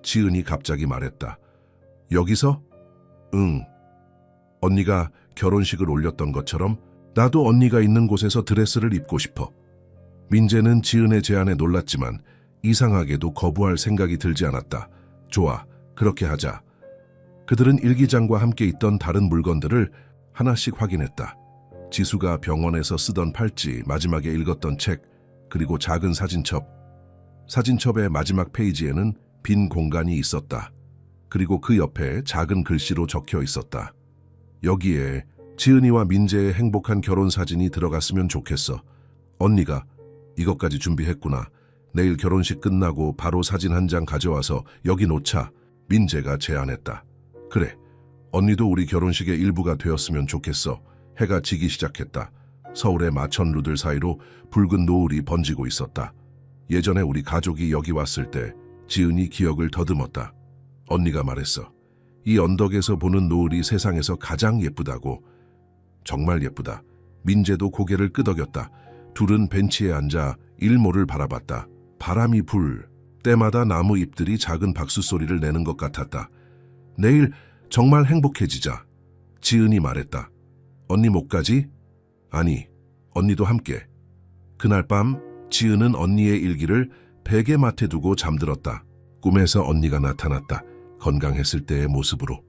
지은이 갑자기 말했다. 여기서? 응. 언니가 결혼식을 올렸던 것처럼 나도 언니가 있는 곳에서 드레스를 입고 싶어. 민재는 지은의 제안에 놀랐지만 이상하게도 거부할 생각이 들지 않았다. 좋아, 그렇게 하자. 그들은 일기장과 함께 있던 다른 물건들을 하나씩 확인했다. 지수가 병원에서 쓰던 팔찌, 마지막에 읽었던 책, 그리고 작은 사진첩. 사진첩의 마지막 페이지에는 빈 공간이 있었다. 그리고 그 옆에 작은 글씨로 적혀 있었다. 여기에 지은이와 민재의 행복한 결혼 사진이 들어갔으면 좋겠어. 언니가 이것까지 준비했구나. 내일 결혼식 끝나고 바로 사진 한 장 가져와서 여기 놓자. 민재가 제안했다. 그래, 언니도 우리 결혼식의 일부가 되었으면 좋겠어. 해가 지기 시작했다. 서울의 마천루들 사이로 붉은 노을이 번지고 있었다. 예전에 우리 가족이 여기 왔을 때 지은이 기억을 더듬었다. 언니가 말했어. 이 언덕에서 보는 노을이 세상에서 가장 예쁘다고. 정말 예쁘다. 민재도 고개를 끄덕였다. 둘은 벤치에 앉아 일몰을 바라봤다. 바람이 불 때마다 나무 잎들이 작은 박수 소리를 내는 것 같았다. 내일 정말 행복해지자. 지은이 말했다. 언니 못 가지? 아니, 언니도 함께. 그날 밤 지은은 언니의 일기를 베개맡에 두고 잠들었다. 꿈에서 언니가 나타났다. 건강했을 때의 모습으로.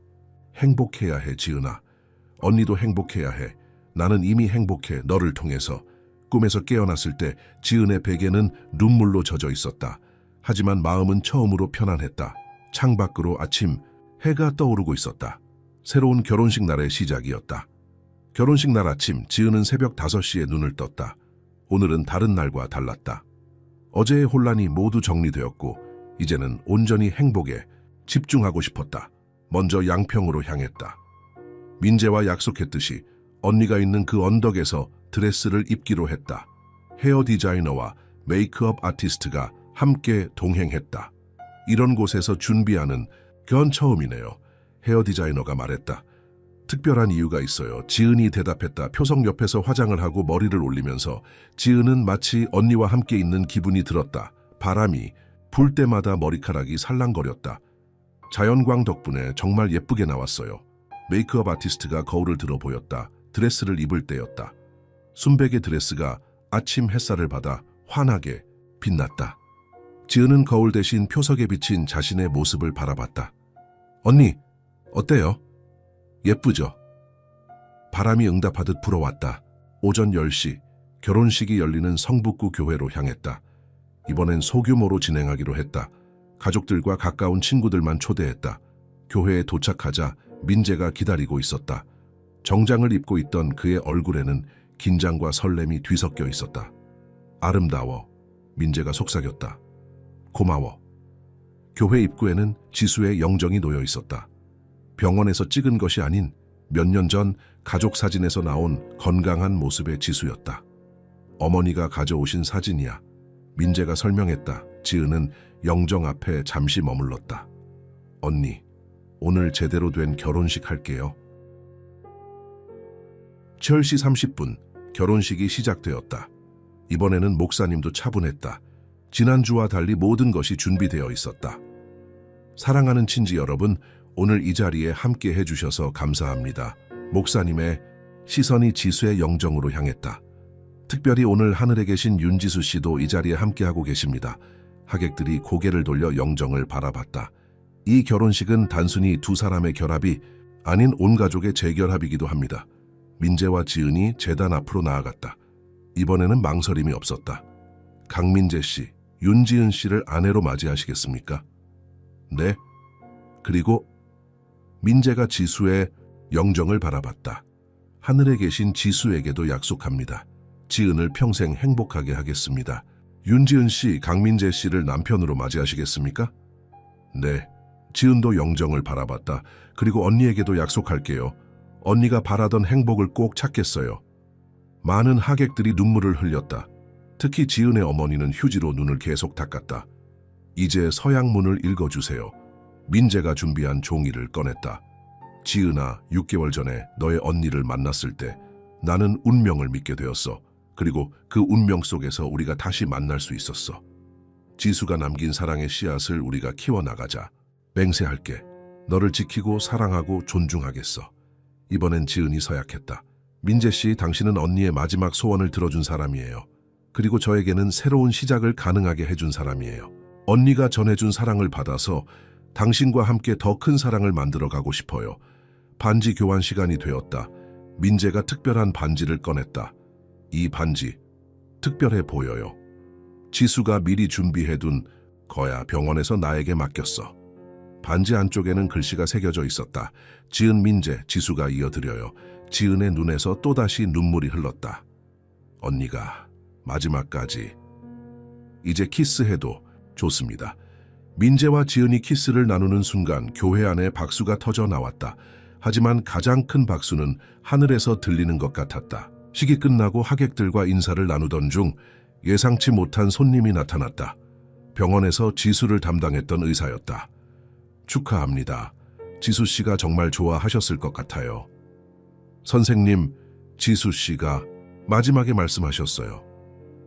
행복해야 해, 지은아. 언니도 행복해야 해. 나는 이미 행복해, 너를 통해서. 꿈에서 깨어났을 때 지은의 베개는 눈물로 젖어 있었다. 하지만 마음은 처음으로 편안했다. 창밖으로 아침 해가 떠오르고 있었다. 새로운 결혼식 날의 시작이었다. 결혼식 날 아침 지은은 새벽 5시에 눈을 떴다. 오늘은 다른 날과 달랐다. 어제의 혼란이 모두 정리되었고 이제는 온전히 행복에 집중하고 싶었다. 먼저 양평으로 향했다. 민재와 약속했듯이 언니가 있는 그 언덕에서 드레스를 입기로 했다. 헤어 디자이너와 메이크업 아티스트가 함께 동행했다. 이런 곳에서 준비하는 건 처음이네요. 헤어 디자이너가 말했다. 특별한 이유가 있어요. 지은이 대답했다. 표석 옆에서 화장을 하고 머리를 올리면서 지은은 마치 언니와 함께 있는 기분이 들었다. 바람이 불 때마다 머리카락이 살랑거렸다. 자연광 덕분에 정말 예쁘게 나왔어요. 메이크업 아티스트가 거울을 들어 보였다. 드레스를 입을 때였다. 순백의 드레스가 아침 햇살을 받아 환하게 빛났다. 지은은 거울 대신 표석에 비친 자신의 모습을 바라봤다. 언니, 어때요? 예쁘죠? 바람이 응답하듯 불어왔다. 오전 10시, 결혼식이 열리는 성북구 교회로 향했다. 이번엔 소규모로 진행하기로 했다. 가족들과 가까운 친구들만 초대했다. 교회에 도착하자 민재가 기다리고 있었다. 정장을 입고 있던 그의 얼굴에는 긴장과 설렘이 뒤섞여 있었다. 아름다워. 민재가 속삭였다. 고마워. 교회 입구에는 지수의 영정이 놓여 있었다. 병원에서 찍은 것이 아닌 몇 년 전 가족 사진에서 나온 건강한 모습의 지수였다. 어머니가 가져오신 사진이야. 민재가 설명했다. 지은은 영정 앞에 잠시 머물렀다. 언니, 오늘 제대로 된 결혼식 할게요. 10시 30분, 결혼식이 시작되었다. 이번에는 목사님도 차분했다. 지난주와 달리 모든 것이 준비되어 있었다. 사랑하는 친지 여러분, 오늘 이 자리에 함께 해주셔서 감사합니다. 목사님의 시선이 지수의 영정으로 향했다. 특별히 오늘 하늘에 계신 윤지수 씨도 이 자리에 함께하고 계십니다. 하객들이 고개를 돌려 영정을 바라봤다. 이 결혼식은 단순히 두 사람의 결합이 아닌 온 가족의 재결합이기도 합니다. 민재와 지은이 제단 앞으로 나아갔다. 이번에는 망설임이 없었다. 강민재 씨, 윤지은 씨를 아내로 맞이하시겠습니까? 네. 그리고 민재가 지수의 영정을 바라봤다. 하늘에 계신 지수에게도 약속합니다. 지은을 평생 행복하게 하겠습니다. 윤지은 씨, 강민재 씨를 남편으로 맞이하시겠습니까? 네. 지은도 영정을 바라봤다. 그리고 언니에게도 약속할게요. 언니가 바라던 행복을 꼭 찾겠어요. 많은 하객들이 눈물을 흘렸다. 특히 지은의 어머니는 휴지로 눈을 계속 닦았다. 이제 서양문을 읽어주세요. 민재가 준비한 종이를 꺼냈다. 지은아, 6개월 전에 너의 언니를 만났을 때 나는 운명을 믿게 되었어. 그리고 그 운명 속에서 우리가 다시 만날 수 있었어. 지수가 남긴 사랑의 씨앗을 우리가 키워나가자. 맹세할게. 너를 지키고 사랑하고 존중하겠어. 이번엔 지은이 서약했다. 민재 씨, 당신은 언니의 마지막 소원을 들어준 사람이에요. 그리고 저에게는 새로운 시작을 가능하게 해준 사람이에요. 언니가 전해준 사랑을 받아서 당신과 함께 더 큰 사랑을 만들어 가고 싶어요. 반지 교환 시간이 되었다. 민재가 특별한 반지를 꺼냈다. 이 반지, 특별해 보여요. 지수가 미리 준비해둔 거야. 병원에서 나에게 맡겼어. 반지 안쪽에는 글씨가 새겨져 있었다. 지은, 민재, 지수가 이어드려요. 지은의 눈에서 또다시 눈물이 흘렀다. 언니가 마지막까지. 이제 키스해도 좋습니다. 민재와 지은이 키스를 나누는 순간 교회 안에 박수가 터져 나왔다. 하지만 가장 큰 박수는 하늘에서 들리는 것 같았다. 식이 끝나고 하객들과 인사를 나누던 중 예상치 못한 손님이 나타났다. 병원에서 지수를 담당했던 의사였다. 축하합니다. 지수 씨가 정말 좋아하셨을 것 같아요. 선생님, 지수 씨가 마지막에 말씀하셨어요.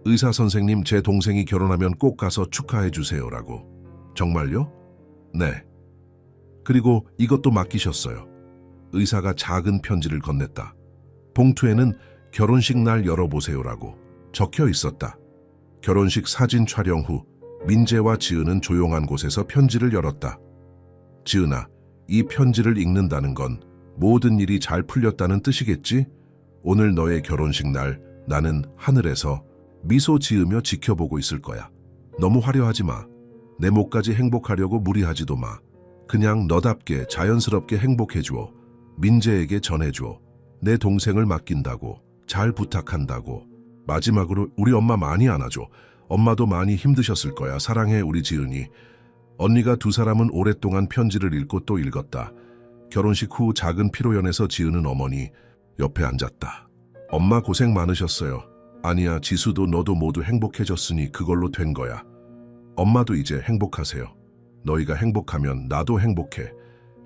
의사 선생님, 제 동생이 결혼하면 꼭 가서 축하해 주세요라고. 정말요? 네. 그리고 이것도 맡기셨어요. 의사가 작은 편지를 건넸다. 봉투에는 결혼식 날 열어보세요라고 적혀 있었다. 결혼식 사진 촬영 후 민재와 지은은 조용한 곳에서 편지를 열었다. 지은아, 이 편지를 읽는다는 건 모든 일이 잘 풀렸다는 뜻이겠지? 오늘 너의 결혼식 날 나는 하늘에서 미소 지으며 지켜보고 있을 거야. 너무 화려하지 마. 내 목까지 행복하려고 무리하지도 마. 그냥 너답게 자연스럽게 행복해주어. 민재에게 전해줘. 내 동생을 맡긴다고. 잘 부탁한다고. 마지막으로 우리 엄마 많이 안아줘. 엄마도 많이 힘드셨을 거야. 사랑해, 우리 지은이. 언니가 두 사람은 오랫동안 편지를 읽고 또 읽었다. 결혼식 후 작은 피로연에서 지은은 어머니 옆에 앉았다. 엄마 고생 많으셨어요. 아니야, 지수도 너도 모두 행복해졌으니 그걸로 된 거야. 엄마도 이제 행복하세요. 너희가 행복하면 나도 행복해.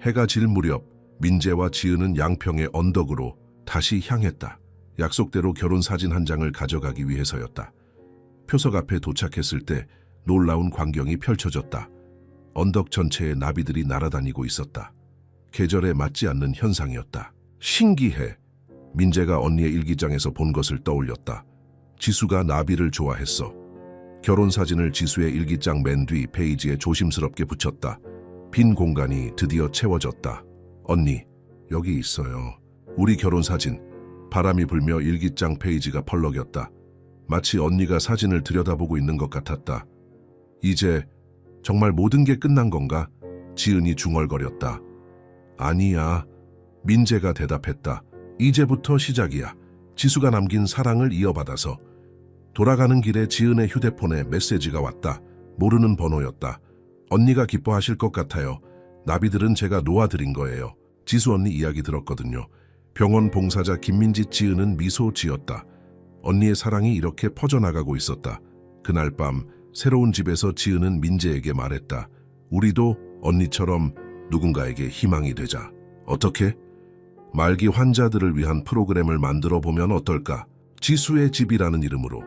해가 질 무렵 민재와 지은은 양평의 언덕으로 다시 향했다. 약속대로 결혼 사진 한 장을 가져가기 위해서였다. 표석 앞에 도착했을 때 놀라운 광경이 펼쳐졌다. 언덕 전체에 나비들이 날아다니고 있었다. 계절에 맞지 않는 현상이었다. 신기해. 민재가 언니의 일기장에서 본 것을 떠올렸다. 지수가 나비를 좋아했어. 결혼 사진을 지수의 일기장 맨 뒤 페이지에 조심스럽게 붙였다. 빈 공간이 드디어 채워졌다. 언니, 여기 있어요. 우리 결혼 사진. 바람이 불며 일기장 페이지가 펄럭였다. 마치 언니가 사진을 들여다보고 있는 것 같았다. 이제 정말 모든 게 끝난 건가? 지은이 중얼거렸다. 아니야. 민재가 대답했다. 이제부터 시작이야. 지수가 남긴 사랑을 이어받아서. 돌아가는 길에 지은의 휴대폰에 메시지가 왔다. 모르는 번호였다. 언니가 기뻐하실 것 같아요. 나비들은 제가 놓아드린 거예요. 지수 언니 이야기 들었거든요. 병원 봉사자 김민지. 지은은 미소 지었다. 언니의 사랑이 이렇게 퍼져나가고 있었다. 그날 밤 새로운 집에서 지은은 민재에게 말했다. 우리도 언니처럼 누군가에게 희망이 되자. 어떻게? 말기 환자들을 위한 프로그램을 만들어 보면 어떨까? 지수의 집이라는 이름으로.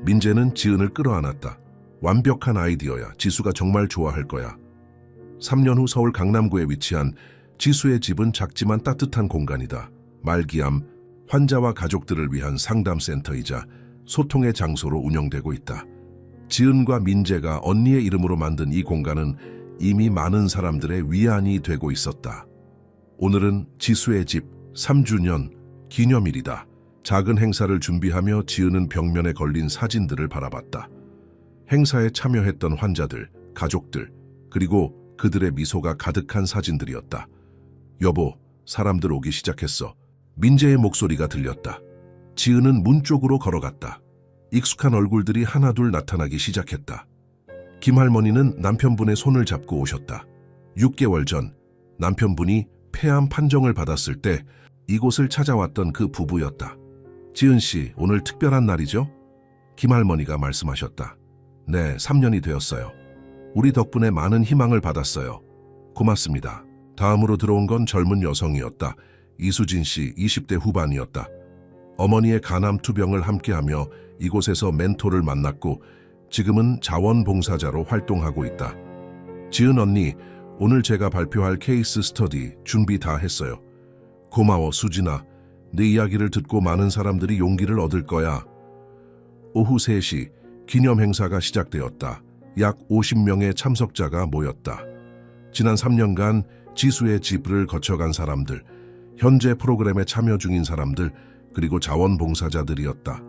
민재는 지은을 끌어안았다. 완벽한 아이디어야. 지수가 정말 좋아할 거야. 3년 후 서울 강남구에 위치한 지수의 집은 작지만 따뜻한 공간이다. 말기암 환자와 가족들을 위한 상담센터이자 소통의 장소로 운영되고 있다. 지은과 민재가 언니의 이름으로 만든 이 공간은 이미 많은 사람들의 위안이 되고 있었다. 오늘은 지수의 집 3주년 기념일이다. 작은 행사를 준비하며 지은은 벽면에 걸린 사진들을 바라봤다. 행사에 참여했던 환자들, 가족들, 그리고 그들의 미소가 가득한 사진들이었다. 여보, 사람들 오기 시작했어. 민재의 목소리가 들렸다. 지은은 문 쪽으로 걸어갔다. 익숙한 얼굴들이 하나둘 나타나기 시작했다. 김할머니는 남편분의 손을 잡고 오셨다. 6개월 전 남편분이 폐암 판정을 받았을 때 이곳을 찾아왔던 그 부부였다. 지은 씨, 오늘 특별한 날이죠? 김할머니가 말씀하셨다. 네, 3년이 되었어요. 우리 덕분에 많은 희망을 받았어요. 고맙습니다. 다음으로 들어온 건 젊은 여성이었다. 이수진 씨, 20대 후반이었다. 어머니의 간암 투병을 함께하며 이곳에서 멘토를 만났고 지금은 자원봉사자로 활동하고 있다. 지은 언니, 오늘 제가 발표할 케이스 스터디 준비 다 했어요. 고마워, 수진아. 네 이야기를 듣고 많은 사람들이 용기를 얻을 거야. 오후 3시 기념 행사가 시작되었다. 약 50명의 참석자가 모였다. 지난 3년간 지수의 집을 거쳐간 사람들, 현재 프로그램에 참여 중인 사람들, 그리고 자원봉사자들이었다.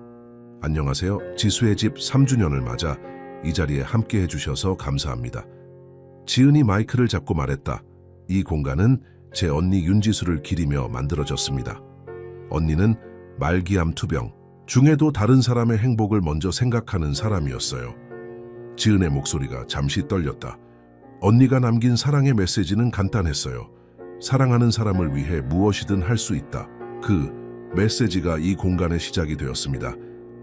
안녕하세요. 지수의 집 3주년을 맞아 이 자리에 함께 해주셔서 감사합니다. 지은이 마이크를 잡고 말했다. 이 공간은 제 언니 윤지수를 기리며 만들어졌습니다. 언니는 말기암 투병 중에도 다른 사람의 행복을 먼저 생각하는 사람이었어요. 지은의 목소리가 잠시 떨렸다. 언니가 남긴 사랑의 메시지는 간단했어요. 사랑하는 사람을 위해 무엇이든 할 수 있다. 그 메시지가 이 공간의 시작이 되었습니다.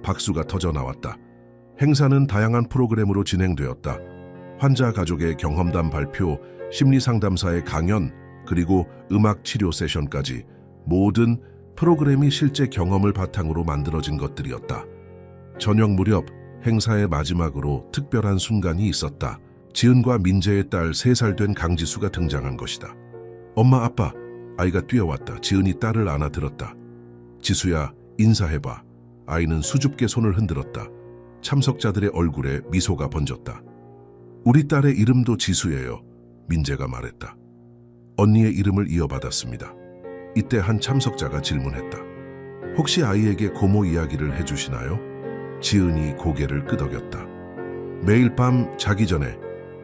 박수가 터져 나왔다. 행사는 다양한 프로그램으로 진행되었다. 환자 가족의 경험담 발표, 심리상담사의 강연, 그리고 음악 치료 세션까지 모든 프로그램이 실제 경험을 바탕으로 만들어진 것들이었다. 저녁 무렵 행사의 마지막으로 특별한 순간이 있었다. 지은과 민재의 딸 3살 된 강지수가 등장한 것이다. 엄마, 아빠, 아이가 뛰어왔다. 지은이 딸을 안아들었다. 지수야, 인사해봐. 아이는 수줍게 손을 흔들었다. 참석자들의 얼굴에 미소가 번졌다. 우리 딸의 이름도 지수예요. 민재가 말했다. 언니의 이름을 이어받았습니다. 이때 한 참석자가 질문했다. 혹시 아이에게 고모 이야기를 해주시나요? 지은이 고개를 끄덕였다. 매일 밤 자기 전에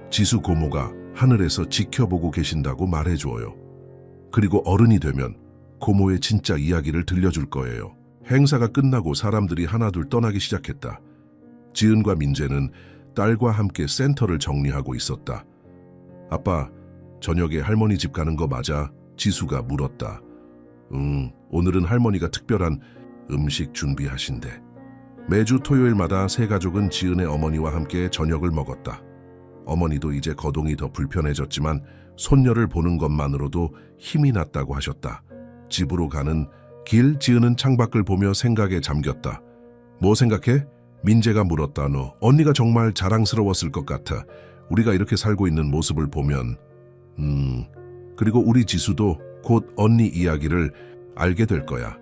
지수 고모가 하늘에서 지켜보고 계신다고 말해주어요. 그리고 어른이 되면 고모의 진짜 이야기를 들려줄 거예요. 행사가 끝나고 사람들이 하나둘 떠나기 시작했다. 지은과 민재는 딸과 함께 센터를 정리하고 있었다. 아빠, 저녁에 할머니 집 가는 거 맞아? 지수가 물었다. 오늘은 할머니가 특별한 음식 준비하신대. 매주 토요일마다 세 가족은 지은의 어머니와 함께 저녁을 먹었다. 어머니도 이제 거동이 더 불편해졌지만 손녀를 보는 것만으로도 힘이 났다고 하셨다. 집으로 가는 길, 지은은 창밖을 보며 생각에 잠겼다. 뭐 생각해? 민재가 물었다. 너 언니가 정말 자랑스러웠을 것 같아. 우리가 이렇게 살고 있는 모습을 보면. 그리고 우리 지수도 곧 언니 이야기를 알게 될 거야.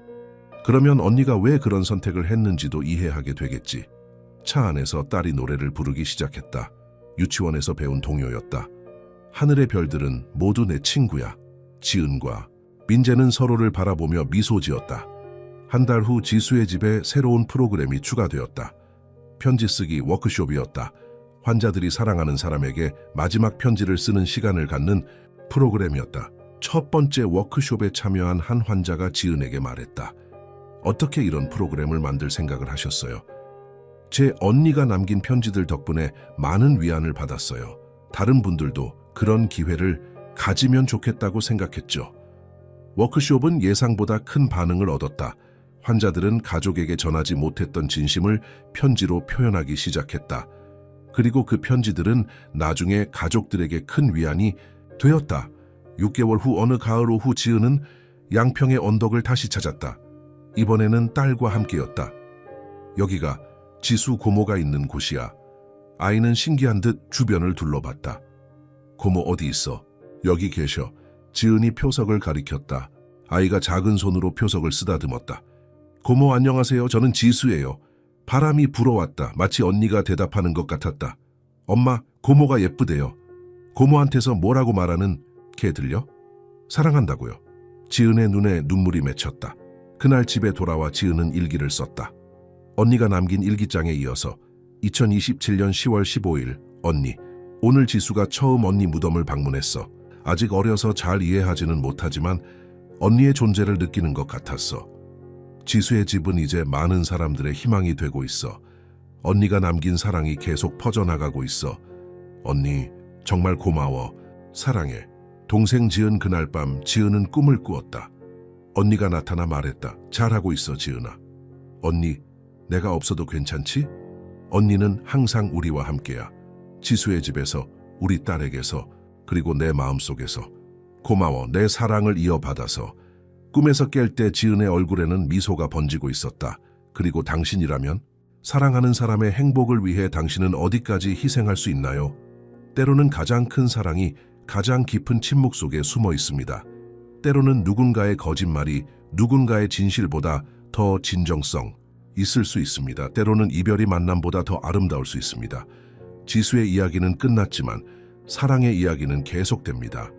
그러면 언니가 왜 그런 선택을 했는지도 이해하게 되겠지. 차 안에서 딸이 노래를 부르기 시작했다. 유치원에서 배운 동요였다. 하늘의 별들은 모두 내 친구야. 지은과 민재는 서로를 바라보며 미소 지었다. 한 달 후 지수의 집에 새로운 프로그램이 추가되었다. 편지 쓰기 워크숍이었다. 환자들이 사랑하는 사람에게 마지막 편지를 쓰는 시간을 갖는 프로그램이었다. 첫 번째 워크숍에 참여한 한 환자가 지은에게 말했다. 어떻게 이런 프로그램을 만들 생각을 하셨어요? 제 언니가 남긴 편지들 덕분에 많은 위안을 받았어요. 다른 분들도 그런 기회를 가지면 좋겠다고 생각했죠. 워크숍은 예상보다 큰 반응을 얻었다. 환자들은 가족에게 전하지 못했던 진심을 편지로 표현하기 시작했다. 그리고 그 편지들은 나중에 가족들에게 큰 위안이 되었다. 6개월 후 어느 가을 오후 지은은 양평의 언덕을 다시 찾았다. 이번에는 딸과 함께였다. 여기가 지수 고모가 있는 곳이야. 아이는 신기한 듯 주변을 둘러봤다. 고모 어디 있어? 여기 계셔. 지은이 표석을 가리켰다. 아이가 작은 손으로 표석을 쓰다듬었다. 고모 안녕하세요. 저는 지수예요. 바람이 불어왔다. 마치 언니가 대답하는 것 같았다. 엄마, 고모가 예쁘대요. 고모한테서 뭐라고 말하는 걔 들려? 사랑한다고요. 지은의 눈에 눈물이 맺혔다. 그날 집에 돌아와 지은은 일기를 썼다. 언니가 남긴 일기장에 이어서 2027년 10월 15일 언니, 오늘 지수가 처음 언니 무덤을 방문했어. 아직 어려서 잘 이해하지는 못하지만 언니의 존재를 느끼는 것 같았어. 지수의 집은 이제 많은 사람들의 희망이 되고 있어. 언니가 남긴 사랑이 계속 퍼져나가고 있어. 언니, 정말 고마워. 사랑해. 동생 지은. 그날 밤 지은은 꿈을 꾸었다. 언니가 나타나 말했다. 잘하고 있어, 지은아. 언니, 내가 없어도 괜찮지? 언니는 항상 우리와 함께야. 지수의 집에서, 우리 딸에게서, 그리고 내 마음속에서. 고마워, 내 사랑을 이어받아서. 꿈에서 깰 때 지은의 얼굴에는 미소가 번지고 있었다. 그리고 당신이라면? 사랑하는 사람의 행복을 위해 당신은 어디까지 희생할 수 있나요? 때로는 가장 큰 사랑이 가장 깊은 침묵 속에 숨어 있습니다. 때로는 누군가의 거짓말이 누군가의 진실보다 더 진정성 있을 수 있습니다. 때로는 이별이 만남보다 더 아름다울 수 있습니다. 지수의 이야기는 끝났지만 사랑의 이야기는 계속됩니다.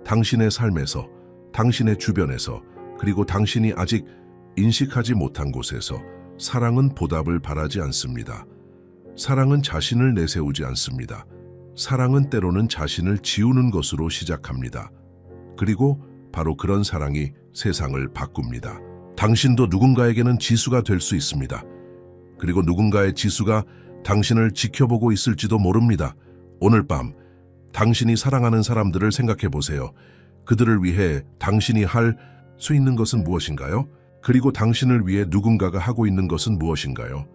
당신의 삶에서, 당신의 주변에서, 그리고 당신이 아직 인식하지 못한 곳에서 사랑은 보답을 바라지 않습니다. 사랑은 자신을 내세우지 않습니다. 사랑은 때로는 자신을 지우는 것으로 시작합니다. 그리고 바로 그런 사랑이 세상을 바꿉니다. 당신도 누군가에게는 지수가 될 수 있습니다. 그리고 누군가의 지수가 당신을 지켜보고 있을지도 모릅니다. 오늘 밤 당신이 사랑하는 사람들을 생각해 보세요. 그들을 위해 당신이 할 수 있는 것은 무엇인가요? 그리고 당신을 위해 누군가가 하고 있는 것은 무엇인가요?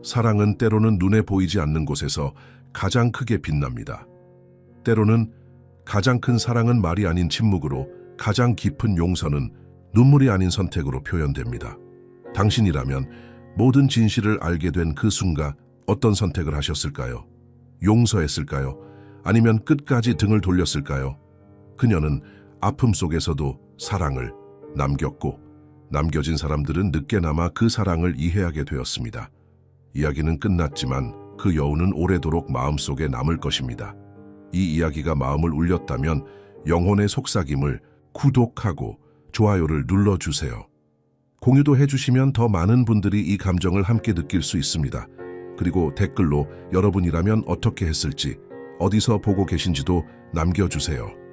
사랑은 때로는 눈에 보이지 않는 곳에서 가장 크게 빛납니다. 때로는 가장 큰 사랑은 말이 아닌 침묵으로, 가장 깊은 용서는 눈물이 아닌 선택으로 표현됩니다. 당신이라면 모든 진실을 알게 된 그 순간 어떤 선택을 하셨을까요? 용서했을까요? 아니면 끝까지 등을 돌렸을까요? 그녀는 아픔 속에서도 사랑을 남겼고, 남겨진 사람들은 늦게나마 그 사랑을 이해하게 되었습니다. 이야기는 끝났지만 그 여운은 오래도록 마음속에 남을 것입니다. 이 이야기가 마음을 울렸다면 영혼의 속삭임을 구독하고 좋아요를 눌러주세요. 공유도 해주시면 더 많은 분들이 이 감정을 함께 느낄 수 있습니다. 그리고 댓글로 여러분이라면 어떻게 했을지, 어디서 보고 계신지도 남겨주세요.